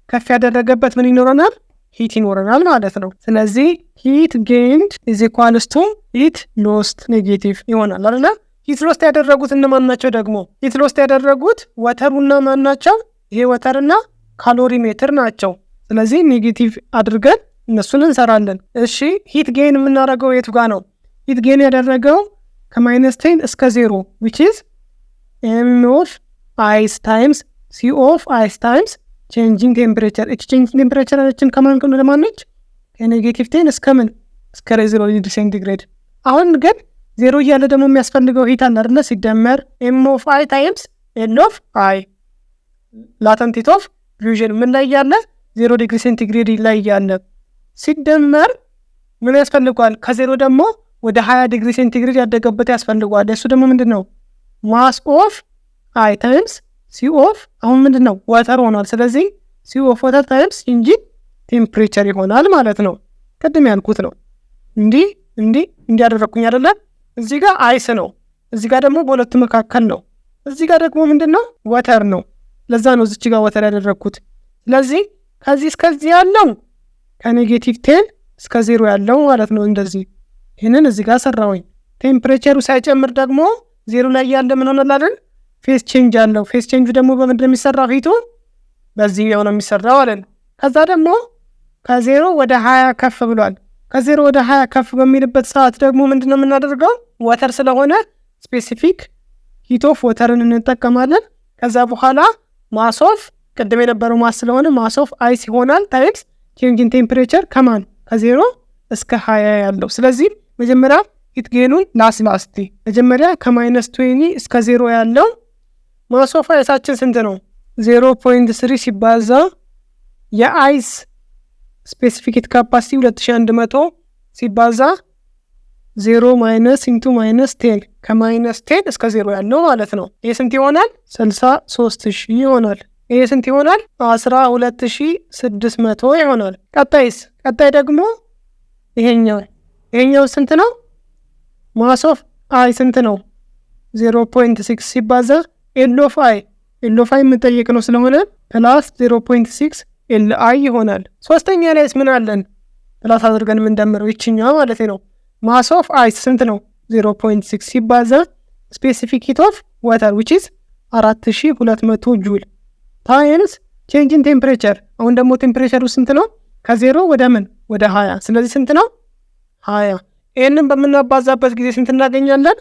ከፍ ያደረገበት ምን ይኖረናል? ሂት ይኖረናል ማለት ነው። ስለዚህ ሂት ጌንድ ኢዝ ኢኳልስ ቱ ሂት ሎስት ኔጌቲቭ ይሆናል አይደል? ሂት ሎስት ያደረጉት እነማን ናቸው ደግሞ? ሂት ሎስት ያደረጉት ወተሩና ማን ናቸው? ይሄ ወተርና ካሎሪ ሜትር ናቸው። ስለዚህ ኔጌቲቭ አድርገን እነሱን እንሰራለን። እሺ ሂት ጌን የምናደርገው የቱ ጋር ነው? ሂት ጌን ያደረገው ከ-10 እስከ 0 which is m of ice times c of ice times ቼንጂንግ ቴምፕሬቸር። እቺ ቼንጂንግ ቴምፕሬቸራችን ከማን ከሆነ ለማነች? ከ-10 እስከ ምን እስከ 0 ዲግሪ ሴንቲግሬድ። አሁን ግን 0 እያለ ደግሞ የሚያስፈልገው ሂት አለ አይደል? ሲደመር m of i times n of i ላተንት ሂት ኦፍ ፊውዥን ምን ላይ ያለ 0 ዲግሪ ሴንቲግሬድ ላይ ያለ ሲደመር ምን ያስፈልገዋል? ከ0 ደግሞ ወደ 20 ዲግሪ ሴንቲግሬድ ያደገበት ያስፈልገዋል። እሱ ደግሞ ምንድነው? ማስ ኦፍ i times ሲ ኦፍ አሁን ምንድነው? ወተር ሆኗል። ስለዚህ ሲ ኦፍ ወተር ታይምስ እንጂ ቴምፕሬቸር ይሆናል ማለት ነው። ቅድም ያልኩት ነው። እንዲያደረኩኝ አይደለ? እዚህ ጋር አይስ ነው፣ እዚህ ጋር ደግሞ በሁለቱ መካከል ነው። እዚህ ጋር ደግሞ ምንድነው? ወተር ነው። ለዛ ነው እዚህ ጋር ወተር ያደረኩት። ስለዚህ ከዚህ እስከዚህ ያለው ከ-10 እስከ 0 ያለው ማለት ነው። እንደዚህ ይሄንን እዚህ ጋር ሰራውኝ። ቴምፕሬቸሩ ሳይጨምር ደግሞ 0 ላይ ያለ ምን ሆነላልን? ፌስ ቼንጅ አለው። ፌስ ቼንጅ ደግሞ በምንድን የሚሰራው? ሂቱ በዚህ ነው የሚሰራው አለን። ከዛ ደግሞ ከ0 ወደ 20 ከፍ ብሏል። ከ0 ወደ 20 ከፍ በሚልበት ሰዓት ደግሞ ምንድነው የምናደርገው? ወተር ስለሆነ ስፔሲፊክ ሂት ኦፍ ወተርን እንጠቀማለን። ከዛ በኋላ ማስ ኦፍ ቅድም የነበረው ማስ ስለሆነ ማስ ኦፍ አይስ ይሆናል ታይምስ ቼንጅ ኢን ቴምፕሬቸር ከማን ከ0 እስከ 20 ያለው። ስለዚህ መጀመሪያ ሂት ጌኑን ላስቲ መጀመሪያ ከ-20 እስከ 0 ያለው ማስ ኦፍ አይሳችን ስንት ነው? 0.3 ሲባዛ የአይስ ስፔሲፊክ ሂት ካፓሲቲ 2100 ሲባዛ 0 ማይነስ ኢንቱ ማይነስ 10 ከማይነስ 10 እስከ 0 ያለው ማለት ነው። ይሄ ስንት ይሆናል? 63000 ይሆናል። ይሄ ስንት ይሆናል? 12600 ይሆናል። ቀጣይ ደግሞ ይሄኛው ስንት ነው? ማስ ኦፍ አይ ስንት ነው? 0.6 ሲባዛ ኤል ኦፍ አይ የምንጠይቅ ነው ስለሆነ ፕላስ 0.6 ኤል አይ ይሆናል። ሶስተኛ ላይስ ምን አለን? ፕላስ አድርገን የምንደምረው ይችኛው ማለት ነው። ማስ ኦፍ አይስ ስንት ነው? 0.6 ሲባዛ ስፔሲፊክ ሂት ኦፍ ዋተር which is 4200 ጁል ታይምስ ቼንጅ ኢን ቴምፕሬቸር። አሁን ደግሞ ቴምፕሬቸሩ ስንት ነው? ከ0 ወደ ምን? ወደ 20። ስለዚህ ስንት ነው? 20። ይህንን በምናባዛበት ጊዜ ስንት እናገኛለን?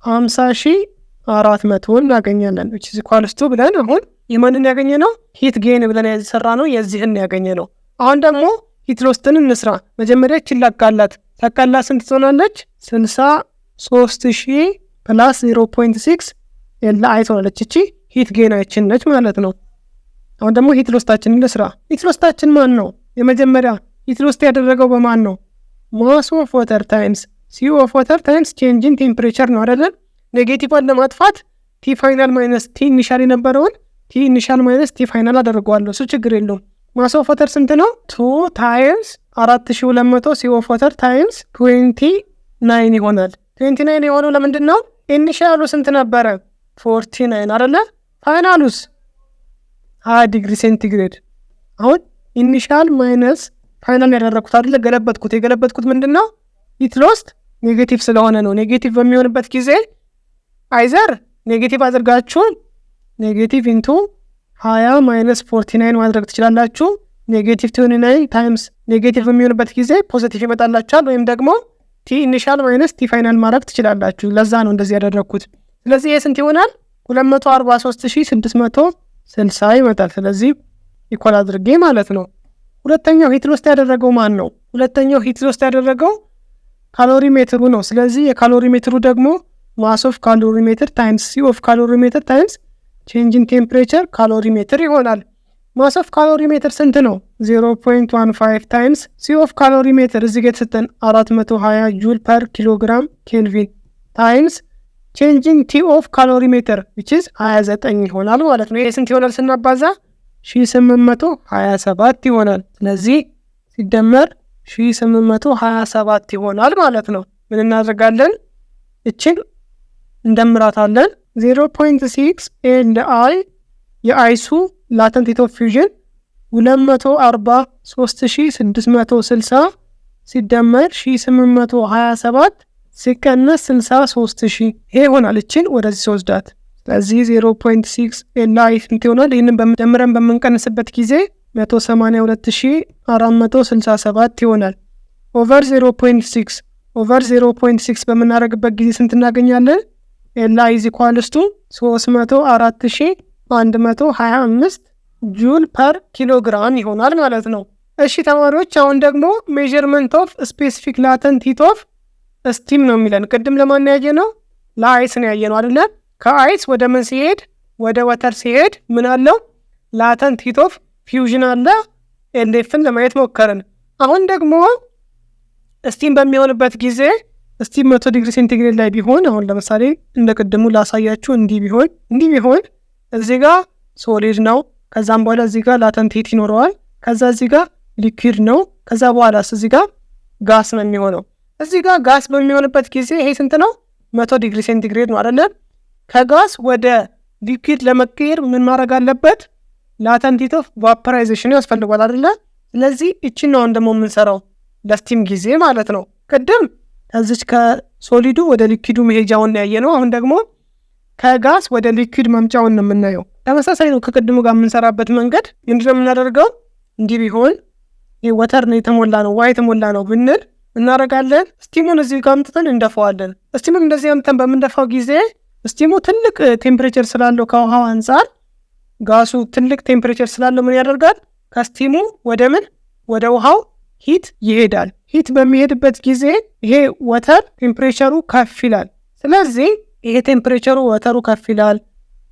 50400 እናገኛለን which is equals to ብለን አሁን የማንን ያገኘ ነው? ሂት ጌን ብለን ያሰራ ነው የዚህን ያገኘ ነው። አሁን ደግሞ ሂት ሎስትን እንስራ። መጀመሪያ ይላቃላት ተቃላ ስንት ትሆናለች? 63000 ፕላስ 0.6 ኤል አይ ትሆናለች። እቺ ሂት ጌናችን ነች ማለት ነው። አሁን ደግሞ ሂት ሎስታችንን እንስራ። ሂት ሎስታችን ማን ነው? የመጀመሪያ ሂት ሎስት ያደረገው በማን ነው? ማስ ኦፍ ዋተር ታይምስ ሲ ኦፍ ዋተር ታይምስ ቼንጅ ኢን ቴምፕሬቸር ነው አይደል? ኔጌቲቭን ለማጥፋት ቲ ፋይናል ማይነስ ቲ ኢኒሻል የነበረውን ቲ ኢኒሻል ማይነስ ቲ ፋይናል አደርገዋለሁ። እሱ ችግር የለውም። ማስ ኦፍ ዋተር ስንት ነው? 2 ታይምስ 4200 ሲ ኦፍ ዋተር ታይምስ 29 ይሆናል። 29 የሆነው ለምንድን ነው? ኢኒሻሉ ስንት ነበረ? 49 አይደለ? ፋይናሉስ 20 ዲግሪ ሴንቲግሬድ። አሁን ኢኒሻል ማይነስ ፋይናል ያደረኩት አይደለ? የገለበጥኩት ምንድን ነው? ሂት ሎስት ኔጌቲቭ ስለሆነ ነው። ኔጌቲቭ በሚሆንበት ጊዜ አይዘር ኔጌቲቭ አድርጋችሁ ኔጌቲቭ ኢንቱ 20 ማይነስ 49 ማድረግ ትችላላችሁ። ኔጌቲቭ 29 ታይምስ ኔጌቲቭ በሚሆንበት ጊዜ ፖዚቲቭ ይመጣላችኋል። ወይም ደግሞ ቲ ኢኒሻል ማይነስ ቲ ፋይናል ማድረግ ትችላላችሁ። ለዛ ነው እንደዚህ ያደረግኩት። ስለዚህ ይህ ስንት ይሆናል? 243660 ይመጣል። ስለዚህ ኢኳል አድርጌ ማለት ነው። ሁለተኛው ሂት ሎስት ያደረገው ማን ነው? ሁለተኛው ሂት ሎስት ያደረገው ካሎሪ ሜትሩ ነው። ስለዚህ የካሎሪ ሜትሩ ደግሞ ማስ ኦፍ ካሎሪ ሜትር ታይምስ ሲ ኦፍ ካሎሪ ሜትር ታይምስ ቼንጅ ኢን ቴምፕሬቸር ካሎሪ ሜትር ይሆናል። ማስ ኦፍ ካሎሪ ሜትር ስንት ነው? 0.15 ታይምስ ሲ ኦፍ ካሎሪ ሜትር እዚህ ጋር የተሰጠን 420 ጁል ፐር ኪሎግራም ኬልቪን ታይምስ ቼንጅ ኢን ቲ ኦፍ ካሎሪ ሜትር which is 29 ይሆናል ማለት ነው። ይሄ ስንት ይሆናል ስናባዛ? 1827 ይሆናል። ስለዚህ ሲደመር 1827 ይሆናል ማለት ነው። ምን እናደርጋለን? እችን እንደምራታለን። 0.6 ኤል አይ የአይሱ ላተንት ሂት ኦፍ ፊውዥን 243660 ሲደመር 1827 ሲቀነስ 63000 ይሄ ይሆናል። እችን ወደዚህ ወስዳት። ስለዚህ 0.6 ኤል አይ ስንት ይሆናል? ይህንን በመደምረን በምንቀንስበት ጊዜ 182467 ይሆናል። ኦቨር 0.6 በምናደርግበት ጊዜ ስንት እናገኛለን? ኤል አይ ኢዝ ኢኳልስ ቱ 304125 ጁል ፐር ኪሎግራም ይሆናል ማለት ነው። እሺ ተማሪዎች፣ አሁን ደግሞ ሜዠርመንት ኦፍ ስፔሲፊክ ላተንት ሂት ኦፍ ስቲም ነው የሚለን። ቅድም ለማን ያየ ነው? ለአይስ ነው ያየ ነው አይደለ? ከአይስ ወደ ምን ሲሄድ? ወደ ወተር ሲሄድ ምን አለው? ላተንት ሂት ኦፍ ፊውዥን አለ። ኤልኤፍን ለማየት ሞከርን። አሁን ደግሞ ስቲም በሚሆንበት ጊዜ ስቲም 100 ዲግሪ ሴንቲግሬድ ላይ ቢሆን፣ አሁን ለምሳሌ እንደ ቅድሙ ላሳያችሁ፣ እንዲህ ቢሆን እዚህ ጋር ሶሊድ ነው። ከዛም በኋላ እዚህ ጋር ላተንት ሂት ይኖረዋል። ከዛ እዚህ ጋር ሊኩዊድ ነው። ከዛ በኋላስ እዚህ ጋር ጋስ ነው የሚሆነው። እዚህ ጋር ጋስ በሚሆንበት ጊዜ ይሄ ስንት ነው? 100 ዲግሪ ሴንቲግሬድ ነው አይደለ? ከጋስ ወደ ሊኩዊድ ለመቀየር ምን ማድረግ አለበት? ላተንት ሂት ኦፍ ቫፖራይዜሽን ያስፈልጋል አይደለ? ስለዚህ እቺን ነው ደግሞ የምንሰራው ለስቲም ጊዜ ማለት ነው። ቅድም ከዚች ከሶሊዱ ወደ ሊኩዊዱ መሄጃውን ያየ ነው። አሁን ደግሞ ከጋስ ወደ ሊኩዊድ መምጫውን ነው የምናየው። ተመሳሳይ ነው ከቅድሙ ጋር የምንሰራበት መንገድ። ምንድነው የምናደርገው? እንዲህ ቢሆን ይህ ወተር ነው የተሞላ ነው ውሃ የተሞላ ነው ብንል እናደርጋለን። ስቲሙን እዚህ ጋር አምጥተን እንደፋዋለን። ስቲሙን እንደዚህ አምጥተን በምንደፋው ጊዜ ስቲሙ ትልቅ ቴምፕሬቸር ስላለው ከውሃው አንጻር ጋሱ ትልቅ ቴምፕሬቸር ስላለው ምን ያደርጋል? ከስቲሙ ወደ ምን? ወደ ውሃው ሂት ይሄዳል። ሂት በሚሄድበት ጊዜ ይሄ ወተር ቴምፕሬቸሩ ከፍ ይላል። ስለዚህ ይሄ ቴምፕሬቸሩ ወተሩ ከፍ ይላል።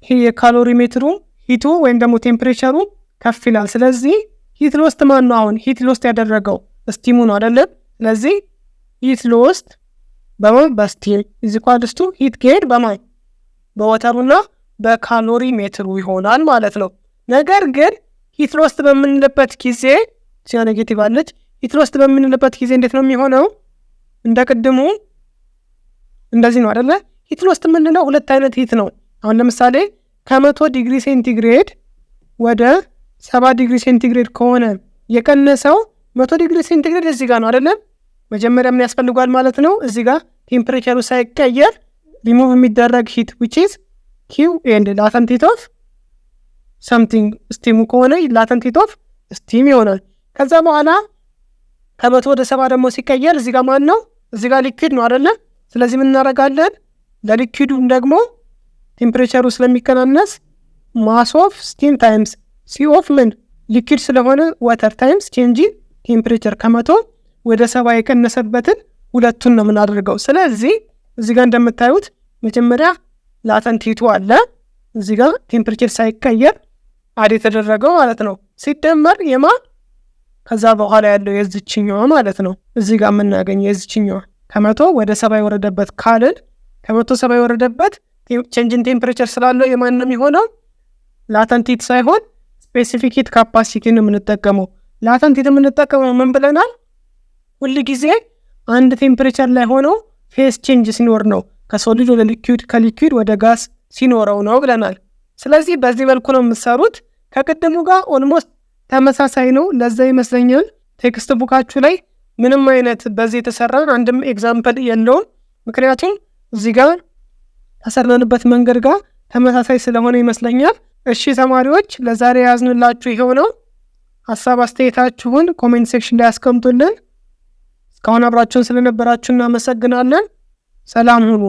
ይሄ የካሎሪ ሜትሩ ሂቱ ወይም ደግሞ ቴምፕሬቸሩ ከፍ ይላል። ስለዚህ ሂት ሎስት ማን ነው? አሁን ሂት ሎስት ያደረገው ስቲሙ ነው አይደለም? ስለዚህ ሂት ሎስት በስቲም ኢዝ ኢኳልስ ቱ ሂት ጌን በወተሩና በካሎሪ ሜትሩ ይሆናል ማለት ነው። ነገር ግን ሂት ሎስት በምንልበት ጊዜ ኔጌቲቭ አለች። ሂት ሎስት በምንልበት ጊዜ እንዴት ነው የሚሆነው? እንደ ቅድሙ እንደዚህ ነው አይደለ? ሂት ሎስት የምንለው ሁለት አይነት ሂት ነው። አሁን ለምሳሌ ከ100 ዲግሪ ሴንቲግሬድ ወደ 70 ዲግሪ ሴንቲግሬድ ከሆነ የቀነሰው 100 ዲግሪ ሴንቲግሬድ እዚህ ጋር ነው አይደለም? መጀመሪያ ምን ያስፈልጓል ማለት ነው? እዚህ ጋር ቴምፕሬቸሩ ሳይቀየር ሪሙቭ የሚደረግ ሂት which is Q and latent heat of something ስቲሙ ከሆነ latent heat of ስቲም ይሆናል። ከዛ በኋላ ከ100 ወደ 70 ደግሞ ሲቀየር እዚህ ጋር ማን ነው? እዚህ ጋር ሊኩዊድ ነው አይደለ? ስለዚህ ምን እናደርጋለን? ለሊኩዊዱም ደግሞ ቴምፕሬቸሩ ስለሚቀናነስ ማስ ኦፍ ስቲም ታይምስ ሲ ኦፍ ምን ሊኩዊድ ስለሆነ ዋተር ታይምስ ቼንጅ ቴምፕሬቸር ከ100 ወደ 70 የቀነሰበትን ሁለቱን ነው የምናደርገው። ስለዚህ እዚህ ጋር እንደምታዩት መጀመሪያ ላተንት ሂቱ አለ፣ እዚህ ጋር ቴምፕሬቸር ሳይቀየር አድ የተደረገው ማለት ነው። ሲደመር ከዛ በኋላ ያለው የዚችኛዋ ማለት ነው። እዚህ ጋር የምናገኘው የዚችኛዋ ከ100 ወደ 70 የወረደበት ካልን ከ100 70 የወረደበት ቼንጅን ቴምፕሬቸር ስላለው የማን ነው የሚሆነው? ላተንት ሂት ሳይሆን ስፔሲፊክ ሂት ካፓሲቲ ነው የምንጠቀመው። ላተንት ሂት የምንጠቀመው ምን ብለናል? ሁል ጊዜ አንድ ቴምፕሬቸር ላይ ሆኖ ፌስ ቼንጅ ሲኖር ነው፣ ከሶሊድ ወደ ሊኩዊድ ከሊኩዊድ ወደ ጋስ ሲኖረው ነው ብለናል። ስለዚህ በዚህ መልኩ ነው የምትሰሩት። ከቅድሙ ጋር ኦልሞስት ተመሳሳይ ነው። ለዛ ይመስለኛል ቴክስት ቡካችሁ ላይ ምንም አይነት በዚህ የተሰራ አንድም ኤግዛምፕል የለውም። ምክንያቱም እዚህ ጋር ተሰራንበት መንገድ ጋር ተመሳሳይ ስለሆነ ይመስለኛል። እሺ ተማሪዎች ለዛሬ ያዝንላችሁ ይሄው ነው። ሀሳብ አስተያየታችሁን ኮሜንት ሴክሽን ላይ አስቀምጡልን። እስካሁን አብራችሁን ስለነበራችሁ እናመሰግናለን። ሰላም ሁኑ።